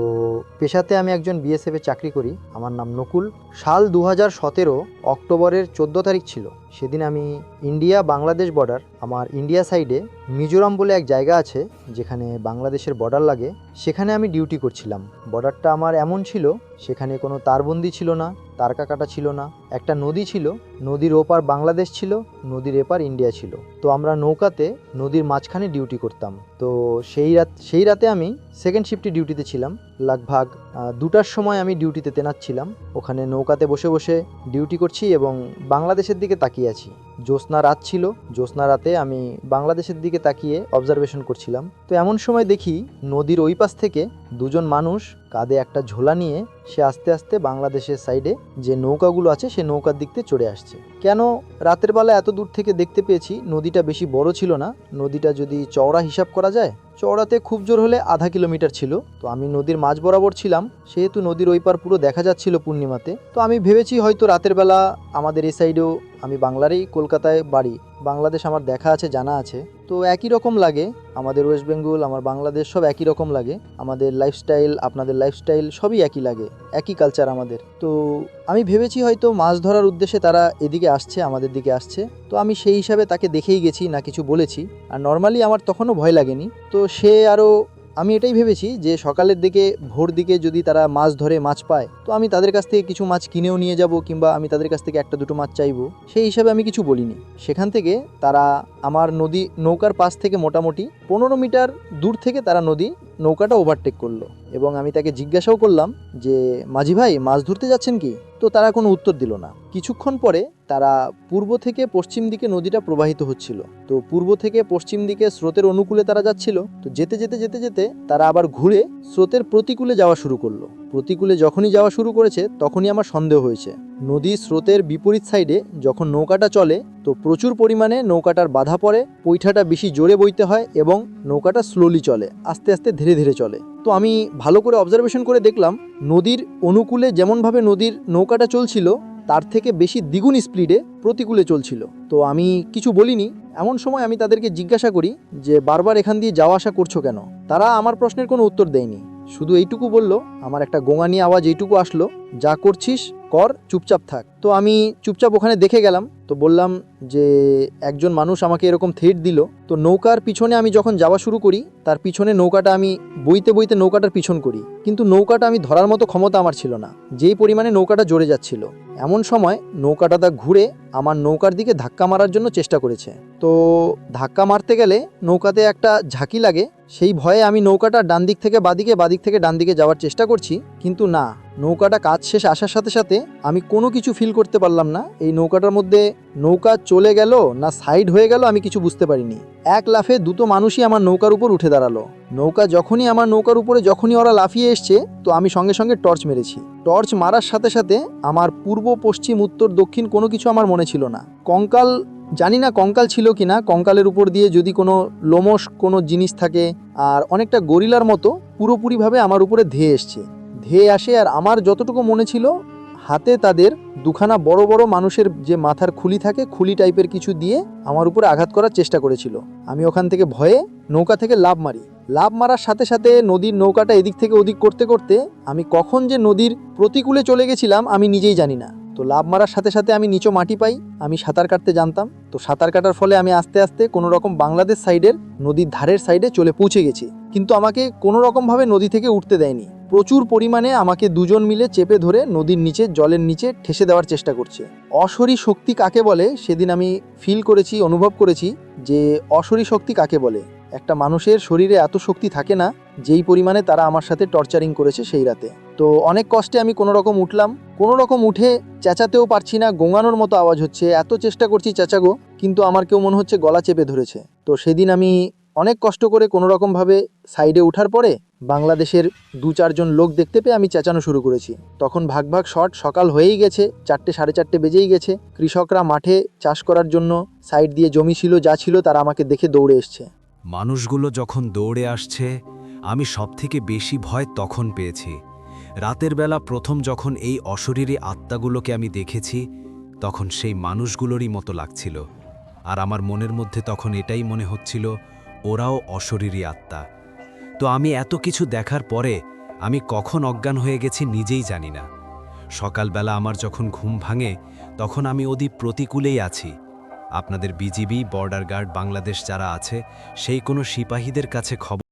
পেশাতে আমি একজন বিএসএফে চাকরি করি। আমার নাম নকুল। সাল 2017 অক্টোবরের 14 তারিখ ছিল। সেদিন আমি ইন্ডিয়া বাংলাদেশ বর্ডার, আমার ইন্ডিয়া সাইডে মিজোরাম বলে এক জায়গা আছে যেখানে বাংলাদেশের বর্ডার লাগে, সেখানে আমি ডিউটি করছিলাম। বর্ডারটা আমার এমন ছিল, সেখানে কোনো তারবন্দি ছিল না, তারকা কাটা ছিল না। একটা নদী ছিল, নদীর ওপার বাংলাদেশ ছিল, নদীর এপার ইন্ডিয়া ছিল। তো আমরা নৌকাতে নদীর মাঝখানে ডিউটি করতাম। তো সেই রাতে আমি সেকেন্ড শিফটে ডিউটিতে ছিলাম। লগভগ 2টার সময় আমি ডিউটিতে তেনাত ছিলাম। ওখানে নৌকাতে বসে বসে ডিউটি করছি এবং বাংলাদেশের দিকে তাকিয়ে আছি। জ্যোৎস্না রাত ছিল, জ্যোৎস্না রাতে আমি বাংলাদেশের দিকে তাকিয়ে অবজারভেশন করছিলাম। তো এমন সময় দেখি নদীর ওই পাশ থেকে দুজন মানুষ কাঁধে একটা ঝোলা নিয়ে সে আস্তে আস্তে বাংলাদেশের সাইডে যে নৌকাগুলো আছে সে নৌকার দিক থেকে চড়ে আসছে। কেন রাতের বেলা এত দূর থেকে দেখতে পেয়েছি? নদীটা বেশি বড় ছিল না। নদীটা যদি চওড়া হিসাব করা যায়, চওড়াতে খুব জোর হলে আধা কিলোমিটার ছিল। তো আমি নদীর মাঝ বরাবর ছিলাম, সেহেতু নদীর ওই পার পুরো দেখা যাচ্ছিল পূর্ণিমাতে। তো আমি ভেবেছি হয়তো রাতের বেলা আমাদের এই সাইডেও, আমি বাংলারই, কলকাতায় বাড়ি, বাংলাদেশ আমার দেখা আছে, জানা আছে। তো একই রকম লাগে, আমাদের ওয়েস্ট বেঙ্গল, আমার বাংলাদেশ সব একই রকম লাগে। আমাদের লাইফস্টাইল, আপনাদের লাইফস্টাইল সবই একই লাগে, একই কালচার আমাদের। তো আমি ভেবেছি হয়তো মাছ ধরার উদ্দেশ্যে তারা এদিকে আসছে, আমাদের দিকে আসছে। তো আমি সেই হিসাবে তাকে দেখেই গেছি, না কিছু বলেছি। আর নর্মালি আমার তখনও ভয় লাগেনি। তো সে আরও, আমি এটাই ভেবেছি যে সকালের দিকে, ভোর দিকে যদি তারা মাছ ধরে, মাছ পায়, তো আমি তাদের কাছ থেকে কিছু মাছ কিনেও নিয়ে যাব, কিংবা আমি তাদের কাছ থেকে 1-2টো মাছ চাইবো। সেই হিসাবে আমি কিছু বলিনি। সেখান থেকে তারা আমার নৌকার পাশ থেকে মোটামুটি 15 মিটার দূর থেকে তারা নৌকাটা ওভারটেক করলো। এবং আমি তাকে জিজ্ঞাসাও করলাম যে মাঝি ভাই, মাছ ধরতে যাচ্ছেন কি? তো তারা কোনো উত্তর দিল না। কিছুক্ষণ পরে তারা পূর্ব থেকে পশ্চিম দিকে নদীটা প্রবাহিত হচ্ছিল। তো পূর্ব থেকে পশ্চিম দিকে স্রোতের অনুকূলে তারা যাচ্ছিল। তো যেতে যেতে যেতে যেতে তারা আবার ঘুরে স্রোতের প্রতিকূলে যাওয়া শুরু করলো। প্রতিকূলে যখনই যাওয়া শুরু করেছে তখনই আমার সন্দেহ হয়েছে। নদী স্রোতের বিপরীত সাইডে যখন নৌকাটা চলে, তো প্রচুর পরিমাণে নৌকাটার বাধা পড়ে, পৈঠাটা বেশি জোরে বইতে হয় এবং নৌকাটা স্লোলি চলে, আস্তে আস্তে ধীরে ধীরে চলে। তো আমি ভালো করে অবজারভেশন করে দেখলাম নদীর অনুকূলে যেমনভাবে নদীর নৌকাটা চলছিল, তার থেকে বেশি দ্বিগুণ স্পিডে প্রতিকূলে চলছিল। তো আমি কিছু বলিনি। এমন সময় আমি তাদেরকে জিজ্ঞাসা করি যে বারবার এখান দিয়ে যাওয়া আসা করছো কেন? তারা আমার প্রশ্নের কোনো উত্তর দেয়নি, শুধু এইটুকু বলল, আমার একটা গোঙানি আওয়াজ এইটুকু আসলো, যা করছিস কর, চুপচাপ থাক। তো আমি চুপচাপ ওখানে দেখে গেলাম। তো বললাম যে একজন মানুষ আমাকে এরকম থ্রেট দিল। তো নৌকার পিছনে আমি যখন যাওয়া শুরু করি, তার পিছনে নৌকাটা আমি বইতে বইতে নৌকাটার পিছন করি, কিন্তু নৌকাটা আমি ধরার মতো ক্ষমতা আমার ছিল না, যেই পরিমাণে নৌকাটা জোরে যাচ্ছিল। এমন সময় নৌকাটা ঘুরে আমার নৌকার দিকে ধাক্কা মারার জন্য চেষ্টা করেছে। তো ধাক্কা মারতে গেলে নৌকাতে একটা ঝাঁকি লাগে, সেই ভয়ে আমি নৌকাটা ডান দিক থেকে বাদিকে, বাদিক থেকে ডান দিকে যাওয়ার চেষ্টা করছি, কিন্তু না, নৌকাটা কাজ শেষ আসার সাথে সাথে আমি কোনো কিছু ফিল করতে পারলাম না। এই নৌকাটার মধ্যে নৌকা চলে গেল না সাইড হয়ে গেল আমি কিছু বুঝতে পারিনি। এক লাফে দুটো মানুষই আমার নৌকার উপর উঠে দাঁড়ালো। নৌকা যখনই আমার নৌকার উপরে যখনই ওরা লাফিয়ে এসছে, তো আমি সঙ্গে সঙ্গে টর্চ মেরেছি। টর্চ মারার সাথে সাথে আমার পূর্ব, পশ্চিম, উত্তর, দক্ষিণ কোনো কিছু আমার মনে ছিল না। কঙ্কাল, জানি না কঙ্কাল ছিল কি না, কঙ্কালের উপর দিয়ে যদি কোনো লোমশ কোনো জিনিস থাকে, আর অনেকটা গরিলার মতো পুরোপুরিভাবে আমার উপরে ধেয়ে আসে। আর আমার যতটুকু মনে ছিল, হাতে তাদের দুখানা বড় বড় মানুষের যে মাথার খুলি থাকে, খুলি টাইপের কিছু দিয়ে আমার উপরে আঘাত করার চেষ্টা করেছিল। আমি ওখান থেকে ভয়ে নৌকা থেকে লাফ মারি। লাফ মারার সাথে সাথে নদীর নৌকাটা এদিক থেকে ওদিক করতে করতে আমি কখন যে নদীর প্রতিকূলে চলে গেছিলাম আমি নিজেই জানি না। তো লাফ মারার সাথে সাথে আমি নিচু মাটি পাই। আমি সাঁতার কাটতে জানতাম, তো সাঁতার কাটার ফলে আমি আস্তে আস্তে কোনো রকম বাংলাদেশ সাইডের নদীর ধারের সাইডে চলে পৌঁছে গেছি। কিন্তু আমাকে কোনো রকমভাবে নদী থেকে উঠতে দেয়নি। প্রচুর পরিমাণে আমাকে দুজন মিলে চেপে ধরে নদীর নিচে, জলের নিচে ঠেসে দেওয়ার চেষ্টা করছে। অশরী শক্তি কাকে বলে সেদিন আমি ফিল করেছি, অনুভব করেছি যে অশরী শক্তি কাকে বলে। একটা মানুষের শরীরে এত শক্তি থাকে না যেই পরিমাণে তারা আমার সাথে টর্চারিং করেছে সেই রাতে। তো অনেক কষ্টে আমি কোনো রকম উঠলাম। কোনো রকম উঠে চেঁচাতেও পারছি না, গোঙানোর মতো আওয়াজ হচ্ছে, এত চেষ্টা করছি চেঁচাগো, কিন্তু আমার কেউ মনে হচ্ছে গলা চেপে ধরেছে। তো সেদিন আমি অনেক কষ্ট করে কোনো রকমভাবে সাইডে ওঠার পরে বাংলাদেশের 2-4 জন লোক দেখতে পেয়ে আমি চেঁচানো শুরু করেছি। তখন ভাগ ভাগ শট, সকাল হয়েই গেছে, 4টে 4:30 বেজেই গেছে। কৃষকরা মাঠে চাষ করার জন্য সাইড দিয়ে জমি ছিল, যা ছিল তারা আমাকে দেখে দৌড়ে এসছে। মানুষগুলো যখন দৌড়ে আসছে, আমি সবথেকে বেশি ভয় তখন পেয়েছি। রাতের বেলা প্রথম যখন এই অশরীরী আত্মাগুলোকে আমি দেখেছি, তখন সেই মানুষগুলোরই মতো লাগছিল। আর আমার মনের মধ্যে তখন এটাই মনে হচ্ছিল, ওরাও অশরীরী আত্মা। তো আমি এত কিছু দেখার পরে আমি কখন অজ্ঞান হয়ে গেছি নিজেই জানি না। সকালবেলা আমার যখন ঘুম ভাঙে, তখন আমি ওদের প্রতিকূলেই আছি। আপনাদের বিজিবি, বর্ডার গার্ড, বাংলাদেশ যারা আছে, সেই কোনো সিপাহীদের কাছে খবর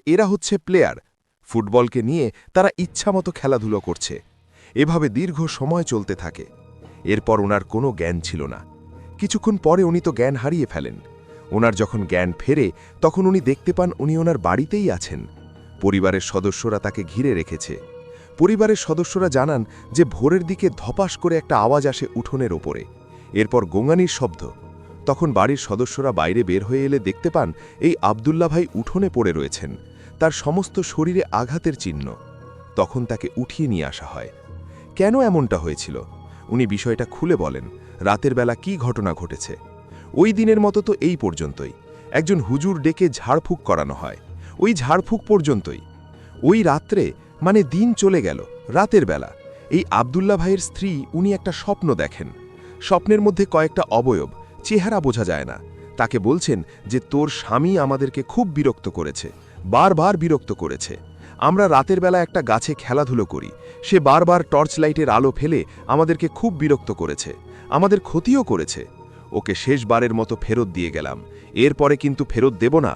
এরা হচ্ছে প্লেয়ার, ফুটবলকে নিয়ে তারা ইচ্ছামতো খেলাধুলো করছে। এভাবে দীর্ঘ সময় চলতে থাকে। এরপর ওনার কোনো জ্ঞান ছিল না। কিছুক্ষণ পরে উনি তো জ্ঞান হারিয়ে ফেলেন। ওনার যখন জ্ঞান ফেরে তখন উনি দেখতে পান উনি ওনার বাড়িতেই আছেন। পরিবারের সদস্যরা তাকে ঘিরে রেখেছে। পরিবারের সদস্যরা জানান যে ভোরের দিকে ধপাস করে একটা আওয়াজ আসে উঠোনের ওপরে, এরপর গোঙানির শব্দ। তখন বাড়ির সদস্যরা বাইরে বের হয়ে এলে দেখতে পান এই আব্দুল্লাহ ভাই উঠোনে পড়ে রয়েছেন, তার সমস্ত শরীরে আঘাতের চিহ্ন। তখন তাকে উঠিয়ে নিয়ে আসা হয়। কেন এমনটা হয়েছিল উনি বিষয়টা খুলে বলেন, রাতের বেলা কি ঘটনা ঘটেছে। ওই দিনের মতো তো এই পর্যন্তই, একজন হুজুর ডেকে ঝাড়ফুঁক করানো হয়, ওই ঝাড়ফুঁক পর্যন্তই। ওই রাত্রে মানে দিন চলে গেল, রাতের বেলা এই আব্দুল্লাহ ভাইয়ের স্ত্রী উনি একটা স্বপ্ন দেখেন। স্বপ্নের মধ্যে কয়েকটা অবয়ব, চেহারা বোঝা যায় না। তাকে বলছেন যে তোর স্বামী আমাদেরকে খুব বিরক্ত করেছে, বারবার বিরক্ত করেছে। আমরা রাতের বেলা একটা গাছে খেলাধুলো করি, সে বারবার টর্চ লাইটের আলো ফেলে আমাদেরকে খুব বিরক্ত করেছে, আমাদের ক্ষতিও করেছে। ওকে শেষবারের মতো ফেরত দিয়ে গেলাম, এরপরে কিন্তু ফেরত দেব না।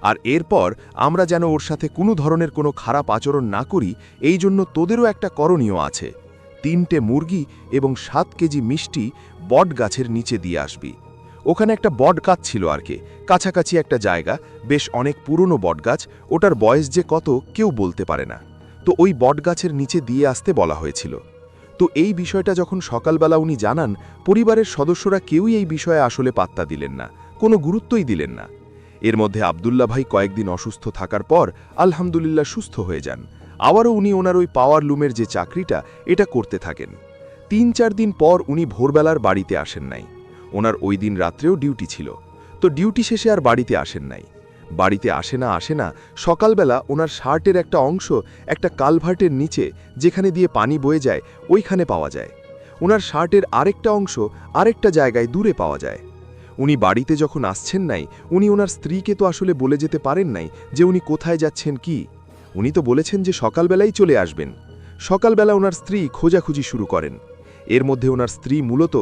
আর এরপর আমরা যেন ওর সাথে কোনো ধরনের কোনো খারাপ আচরণ না করি, এই জন্য তোদেরও একটা করণীয় আছে। 3টে মুরগি এবং 7 কেজি মিষ্টি বট গাছের নিচে দিয়ে আসবি। ওখানে একটা বট গাছ ছিল আর কি, কাছাকাছি একটা জায়গা, বেশ অনেক পুরনো বটগাছ, ওটার বয়স যে কত কেউ বলতে পারে না। তো ওই বটগাছের নিচে দিয়ে আসতে বলা হয়েছিল। তো এই বিষয়টা যখন সকালবেলা উনি জানান, পরিবারের সদস্যরা কেউই এই বিষয়ে আসলে পাত্তা দিলেন না, কোনো গুরুত্বই দিলেন না। এর মধ্যে আব্দুল্লাহ ভাই কয়েকদিন অসুস্থ থাকার পর আলহামদুলিল্লাহ সুস্থ হয়ে যান। আবারও উনি ওনার ওই পাওয়ার লুমের যে চাকরিটা এটা করতে থাকেন। 3-4 দিন পর উনি ভোরবেলার বাড়িতে আসেন নাই। ওনার ওই দিন রাত্রেও ডিউটি ছিল, তো ডিউটি শেষে আর বাড়িতে আসেন নাই। বাড়িতে আসে না সকালবেলা ওনার শার্টের একটা অংশ একটা কালভার্টের নিচে, যেখানে দিয়ে পানি বয়ে যায়, ওইখানে পাওয়া যায়। ওনার শার্টের আরেকটা অংশ আরেকটা জায়গায় দূরে পাওয়া যায়। উনি বাড়িতে যখন আসছেন নাই, উনি ওনার স্ত্রীকে তো আসলে বলে যেতে পারেন নাই যে উনি কোথায় যাচ্ছেন কি। উনি তো বলেছেন যে সকালবেলাই চলে আসবেন। সকালবেলা ওনার স্ত্রী খোঁজাখুঁজি শুরু করেন। এর মধ্যে ওনার স্ত্রী মূলত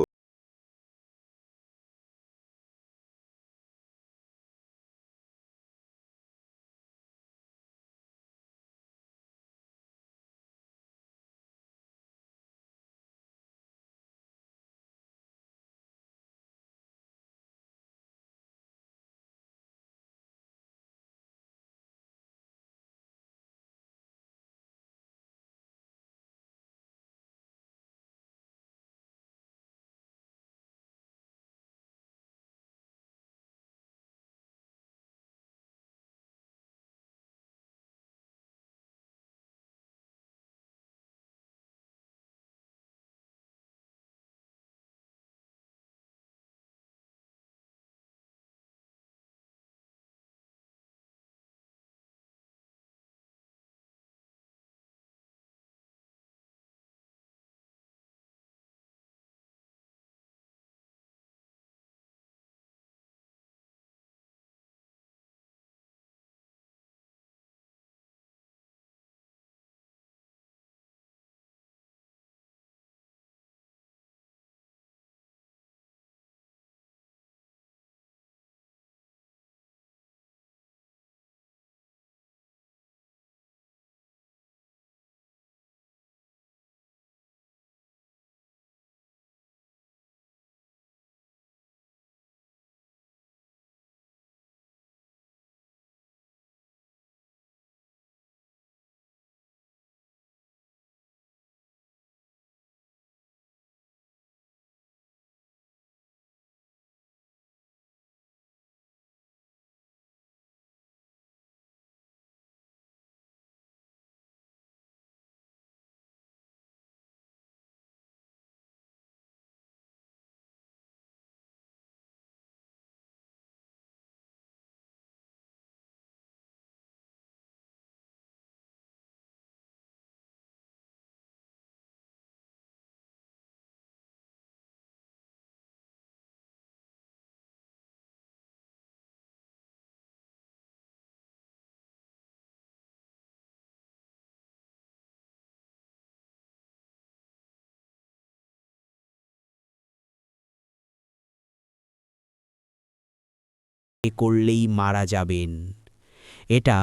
করলেই মারা যাবেন। এটা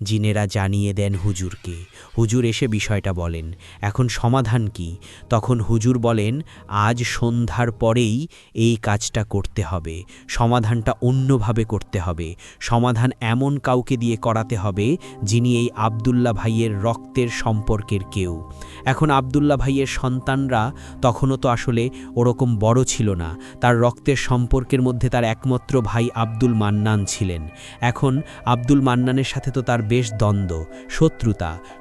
জিনেরা জানিয়ে দেন হুজুরকে। হুজুর এসে বিষয়টা বলেন, এখন সমাধান কি? তখন হুজুর বলেন, আজ সন্ধ্যার পরেই এই কাজটা করতে হবে। সমাধানটা অন্যভাবে করতে হবে। সমাধান এমন কাউকে দিয়ে করাতে হবে যিনি এই আব্দুল্লাহ ভাইয়ের রক্তের সম্পর্কের কেউ। এখন আব্দুল্লাহ ভাইয়ের সন্তানরা তখনও তো আসলে ওরকম বড় ছিল না। তার রক্তের সম্পর্কের মধ্যে তার একমাত্র ভাই আব্দুল মান্নান ছিলেন। এখন আব্দুল মান্নানের সাথে তো তার বেশ দ্বন্দ্ব,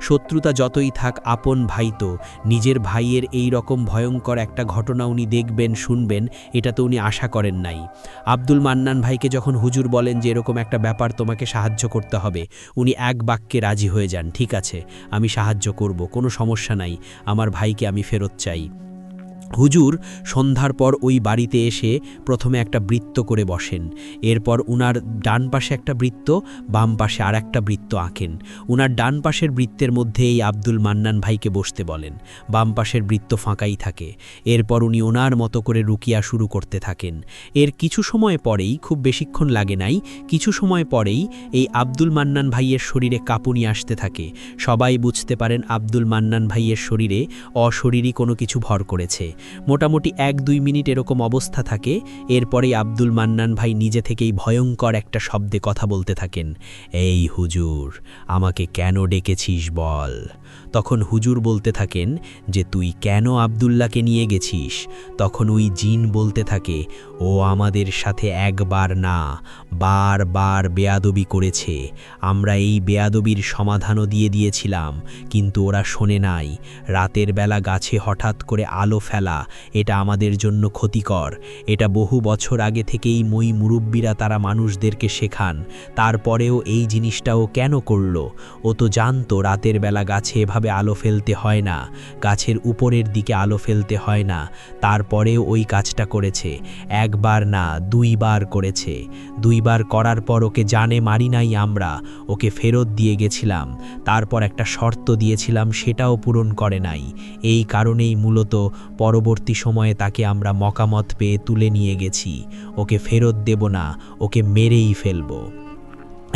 শত্রুতা যতই থাক, আপন ভাই তো। নিজের ভাইয়ের এই রকম ভয়ঙ্কর একটা ঘটনা উনি দেখবেন, শুনবেন, এটা তো উনি আশা করেন নাই। আব্দুল মান্নান ভাইকে যখন হুজুর বলেন যে এরকম একটা ব্যাপার তোমাকে সাহায্য করতে হবে, উনি এক বাক্যে রাজি হয়ে যান, ঠিক আছে আমি সাহায্য করব, কোনো সমস্যা নাই, আমার ভাইকে আমি ফেরত চাই। হুজুর সন্ধ্যার পর ওই বাড়িতে এসে প্রথমে একটা বৃত্ত করে বসেন। এরপর উনার ডান পাশে একটা বৃত্ত, বাম পাশে আর একটা বৃত্ত আঁকেন। উনার ডান পাশের বৃত্তের মধ্যে এই আব্দুল মান্নান ভাইকে বসতে বলেন, বাম পাশের বৃত্ত ফাঁকাই থাকে। এরপর উনি ওনার মতো করে রুকিয়া শুরু করতে থাকেন। এর কিছু সময় পরেই, খুব বেশিক্ষণ লাগে নাই, কিছু সময় পরেই এই আব্দুল মান্নান ভাইয়ের শরীরে কাঁপুনি আসতে থাকে। সবাই বুঝতে পারেন আব্দুল মান্নান ভাইয়ের শরীরে অশরীরী কোনো কিছু ভর করেছে। মোটামুটি 1-2 মিনিট এরকম অবস্থা থাকে। এরপরেই আব্দুল মান্নান ভাই নিজে থেকেই ভয়ঙ্কর একটা শব্দে কথা বলতে থাকেন, এই হুজুর, আমাকে কেন ডেকেছিস বল। তখন হুজুর বলতে থাকেন যে তুই কেন আব্দুল্লাহকে নিয়ে গেছিস। তখন ওই জিন বলতে থাকে, ও আমাদের সাথে একবার না, বারবার বেয়াদবি করেছে। আমরা এই বেয়াদবির সমাধানও দিয়েছিলাম, কিন্তু ওরা শোনে নাই। রাতের বেলা গাছে হঠাৎ করে আলো ফেলা, এটা আমাদের জন্য ক্ষতিকর। এটা বহু বছর আগে থেকেই মুরব্বীরা তারা মানুষদেরকে শেখান। তারপরেও এই জিনিসটাও কেন করলো? ও তো জানতো রাতের বেলা গাছে এভাবে আলো ফেলতে হয় না, গাছের উপরের দিকে আলো ফেলতে হয় না। তারপরেও ওই কাজটা করেছে। একবার না, 2 বার করেছে। 2 বার করার পর ওকে জানে মারি নাই আমরা, ওকে ফেরত দিয়ে গেছিলাম। তারপর একটা শর্ত দিয়েছিলাম, সেটাও পূরণ করে নাই। এই কারণেই মূলত পরবর্তী সময়ে তাকে আমরা মকামত পেয়ে তুলে নিয়ে গেছি। ওকে ফেরত দেব না, ওকে মেরেই ফেলব।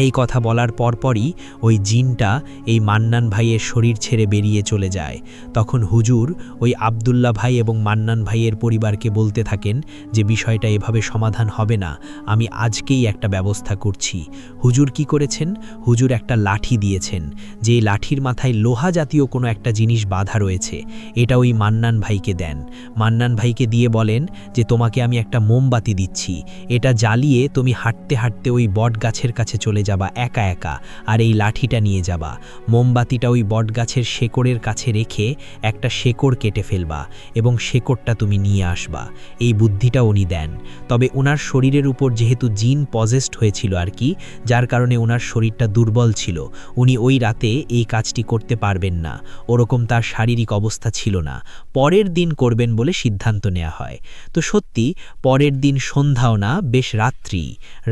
এই কথা বলার পরপরই ওই জিনটা এই মান্নান ভাইয়ের শরীর ছেড়ে বেরিয়ে চলে যায়। তখন হুজুর ওই আব্দুল্লাহ ভাই এবং মান্নান ভাইয়ের পরিবারকে বলতে থাকেন যে বিষয়টা এভাবে সমাধান হবে না, আমি আজকেই একটা ব্যবস্থা করছি। হুজুর কি করেছেন? হুজুর একটা লাঠি দিয়েছেন, যে লাঠির মাথায় লোহা জাতীয় কোনো একটা জিনিস বাঁধা রয়েছে। এটা ওই মান্নান ভাইকে দেন। মান্নান ভাইকে দিয়ে বলেন যে তোমাকে আমি একটা মোমবাতি দিচ্ছি, এটা জ্বালিয়ে তুমি হাঁটতে হাঁটতে ওই বট গাছের কাছে চলে যাবা একা একা, আর এই লাঠিটা নিয়ে যাবা। মোমবাতিটা ওই বটগাছের শেকড়ের কাছে রেখে একটা শেকড় কেটে ফেলবা এবং শেকড়টা তুমি নিয়ে আসবা। এই বুদ্ধিটা উনি দেন। তবে ওনার শরীরের উপর যেহেতু জিন পজেসড হয়েছিল আর কি, যার কারণে ওনার শরীরটা দুর্বল ছিল, উনি ওই রাতে এই কাজটি করতে পারবেন না, ওরকম তার শারীরিক অবস্থা ছিল না। পরের দিন করবেন বলে সিদ্ধান্ত নেওয়া হয়। তো সত্যি পরের দিন সন্ধ্যাও না, বেশ রাত্রি,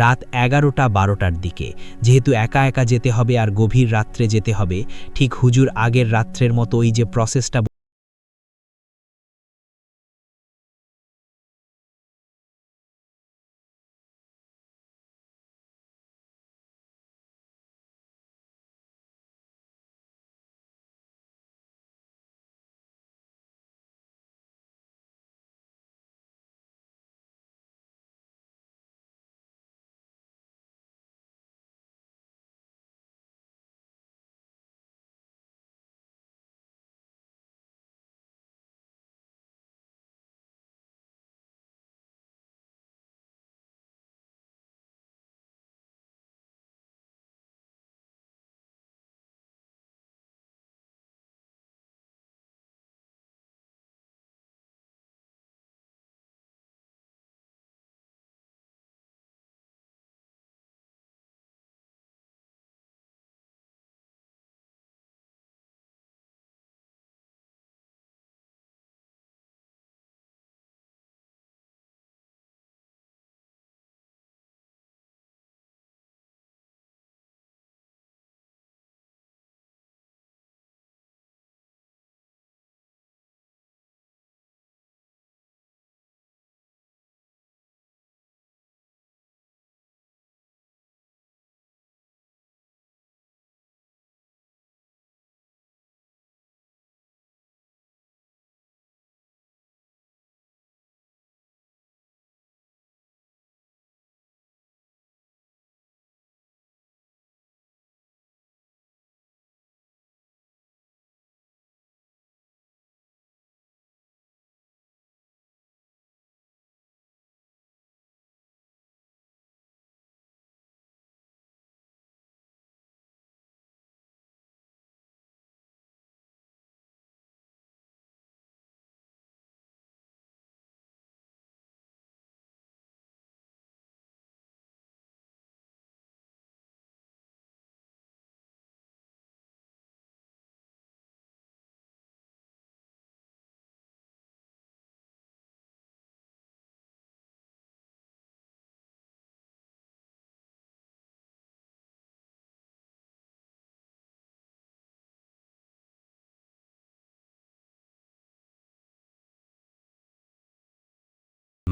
রাত 11টা-12টার দিকে। যেহেতু একা একা যেতে হবে আর গভীর রাত্রে যেতে হবে, ঠিক হুজুর আগের রাত্রের মতো ওই যে প্রসেসটা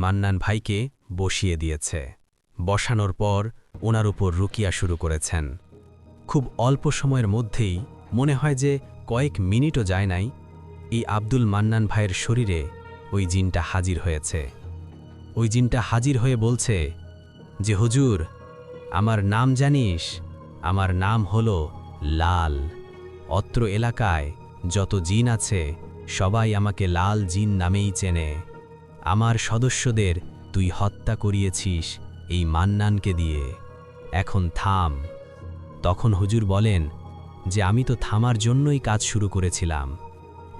মান্নান ভাইকে বসিয়ে দিয়েছে। বসানোর পর ওনার উপর রুকিয়া শুরু করেছেন। খুব অল্প সময়ের মধ্যেই মনে হয় যে কয়েক মিনিটও যায় নাই, এই আব্দুল মান্নান ভাইয়ের শরীরে ওই জিনটা হাজির হয়েছে। ওই জিনটা হাজির হয়ে বলছে যে, হুজুর, আমার নাম জানিস? আমার নাম হলো লাল। অত্র এলাকায় যত জিন আছে সবাই আমাকে লাল জিন নামেই চেনে। আমার সদস্যদের তুই হত্যা করিয়েছিস এই মান্নানকে দিয়ে। এখন থাম। তখন হুজুর বলেন যে, আমি তো থামার জন্যই কাজ শুরু করেছিলাম,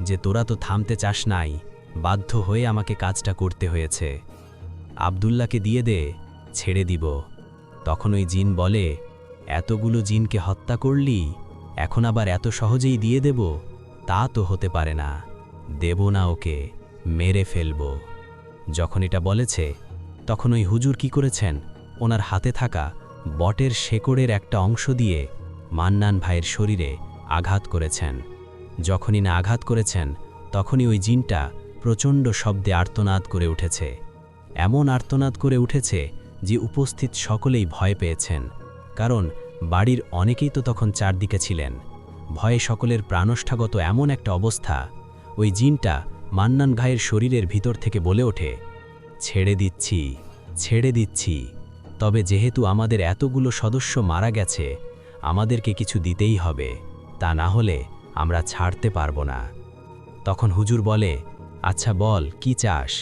যে তোরা তো থামতে চাস নাই, বাধ্য হয়ে আমাকে কাজটা করতে হয়েছে। আব্দুল্লাহকে দিয়ে দে, ছেড়ে দিব। তখন ওই জিন বলে, এতগুলো জিনকে হত্যা করলি, এখন আবার এত সহজেই দিয়ে দেব? তা তো হতে পারে না, দেব না, ওকে মেরে ফেলব। যখন এটা বলেছে তখন ওই হুজুর কি করেছেন, ওনার হাতে থাকা বটের শেকড়ের একটা অংশ দিয়ে মান্নান ভাইয়ের শরীরে আঘাত করেছেন। যখনই না আঘাত করেছেন তখনই ওই জিনটা প্রচণ্ড শব্দে আর্তনাদ করে উঠেছে। এমন আর্তনাদ করে উঠেছে যে উপস্থিত সকলেই ভয় পেয়েছেন, কারণ বাড়ির অনেকেই তো তখন চারদিকে ছিলেন। ভয়ে সকলের প্রাণষ্ঠাগত এমন একটা অবস্থা, ওই জিনটা মান্নান ভাইয়ের শরীরের ভিতর থেকে বলে ওঠে, ছেড়ে দিচ্ছি, ছেড়ে দিচ্ছি, তবে যেহেতু আমাদের এতগুলো সদস্য মারা গেছে, আমাদেরকে কিছু দিতেই হবে, তা না হলে আমরা ছাড়তে পারবো না। তখন হুজুর বলে, আচ্ছা বল কি চাস?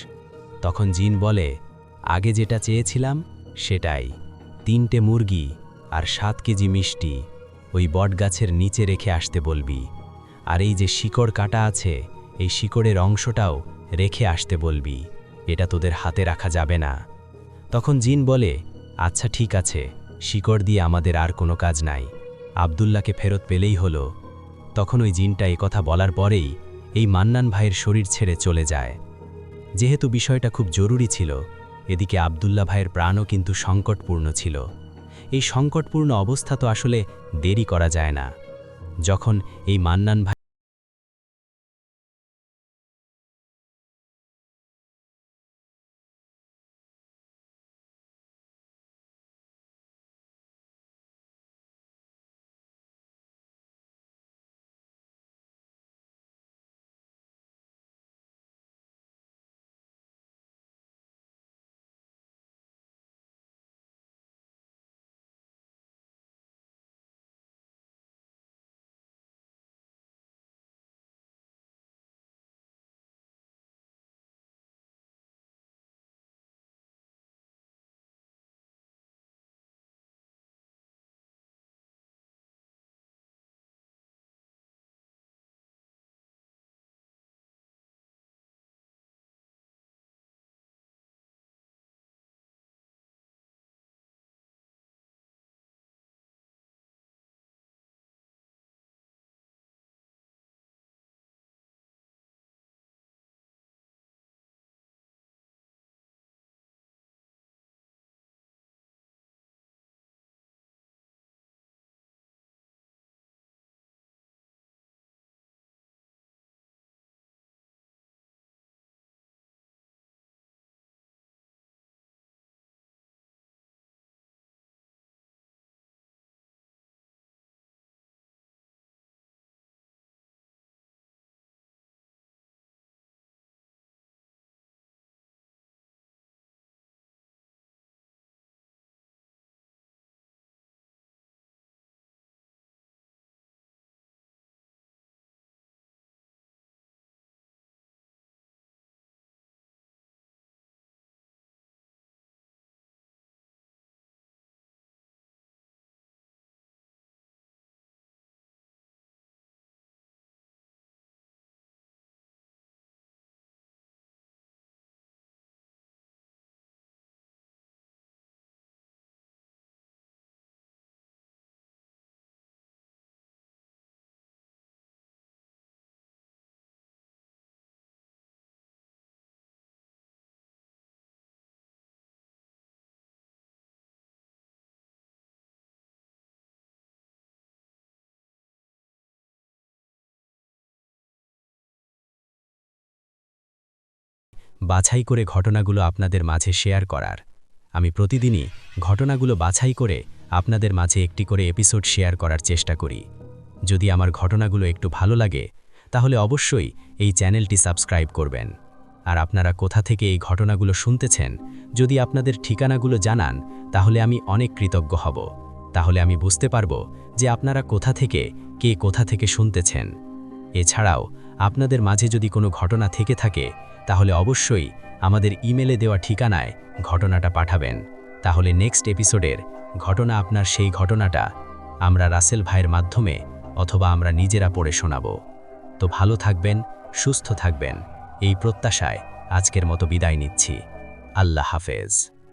তখন জিন বলে, আগে যেটা চেয়েছিলাম সেটাই, 3টে মুরগি আর 7 কেজি মিষ্টি ওই বটগাছের নিচে রেখে আসতে বলবি। আর এই যে শিকড় কাটা আছে, এই শিকড়ের অংশটাও রেখে আসতে বলবি, এটা তোদের হাতে রাখা যাবে না। তখন জিন বলে, আচ্ছা ঠিক আছে, শিকড় দিয়ে আমাদের আর কোনো কাজ নাই, আব্দুল্লাহকে ফেরত পেলেই হলো। তখন ওই জিনটা এই কথা বলার পরেই এই মান্নান ভাইয়ের শরীর ছেড়ে চলে যায়। যেহেতু বিষয়টা খুব জরুরি ছিল, এদিকে আব্দুল্লাহ ভাইয়ের প্রাণও কিন্তু সংকটপূর্ণ ছিল। এই সংকটপূর্ণ অবস্থা তো আসলে দেরি করা যায় না। যখন এই মান্নান ভাই বাছাই করে ঘটনাগুলো আপনাদের মাঝে শেয়ার করার। আমি প্রতিদিনই ঘটনাগুলো বাছাই করে আপনাদের মাঝে একটি করে এপিসোড শেয়ার করার চেষ্টা করি। যদি আমার ঘটনাগুলো একটু ভালো লাগে তাহলে অবশ্যই এই চ্যানেলটি সাবস্ক্রাইব করবেন। আর আপনারা কোথা থেকে এই ঘটনাগুলো শুনতেছেন যদি আপনাদের ঠিকানাগুলো জানান তাহলে আমি অনেক কৃতজ্ঞ হব। তাহলে আমি বুঝতে পারবো যে আপনারা কোথা থেকে কে কোথা থেকে শুনতেছেন। এছাড়াও আপনাদের মাঝে যদি কোনো ঘটনা থেকে থাকে তাহলে অবশ্যই আমাদের ইমেলে দেওয়া ঠিকানায় ঘটনাটা পাঠাবেন। তাহলে নেক্সট এপিসোডের ঘটনা আপনার সেই ঘটনাটা আমরা রাসেল ভাইয়ের মাধ্যমে অথবা আমরা নিজেরা পড়ে শোনাব। তো ভালো থাকবেন, সুস্থ থাকবেন, এই প্রত্যাশায় আজকের মতো বিদায় নিচ্ছি। আল্লাহ হাফেজ।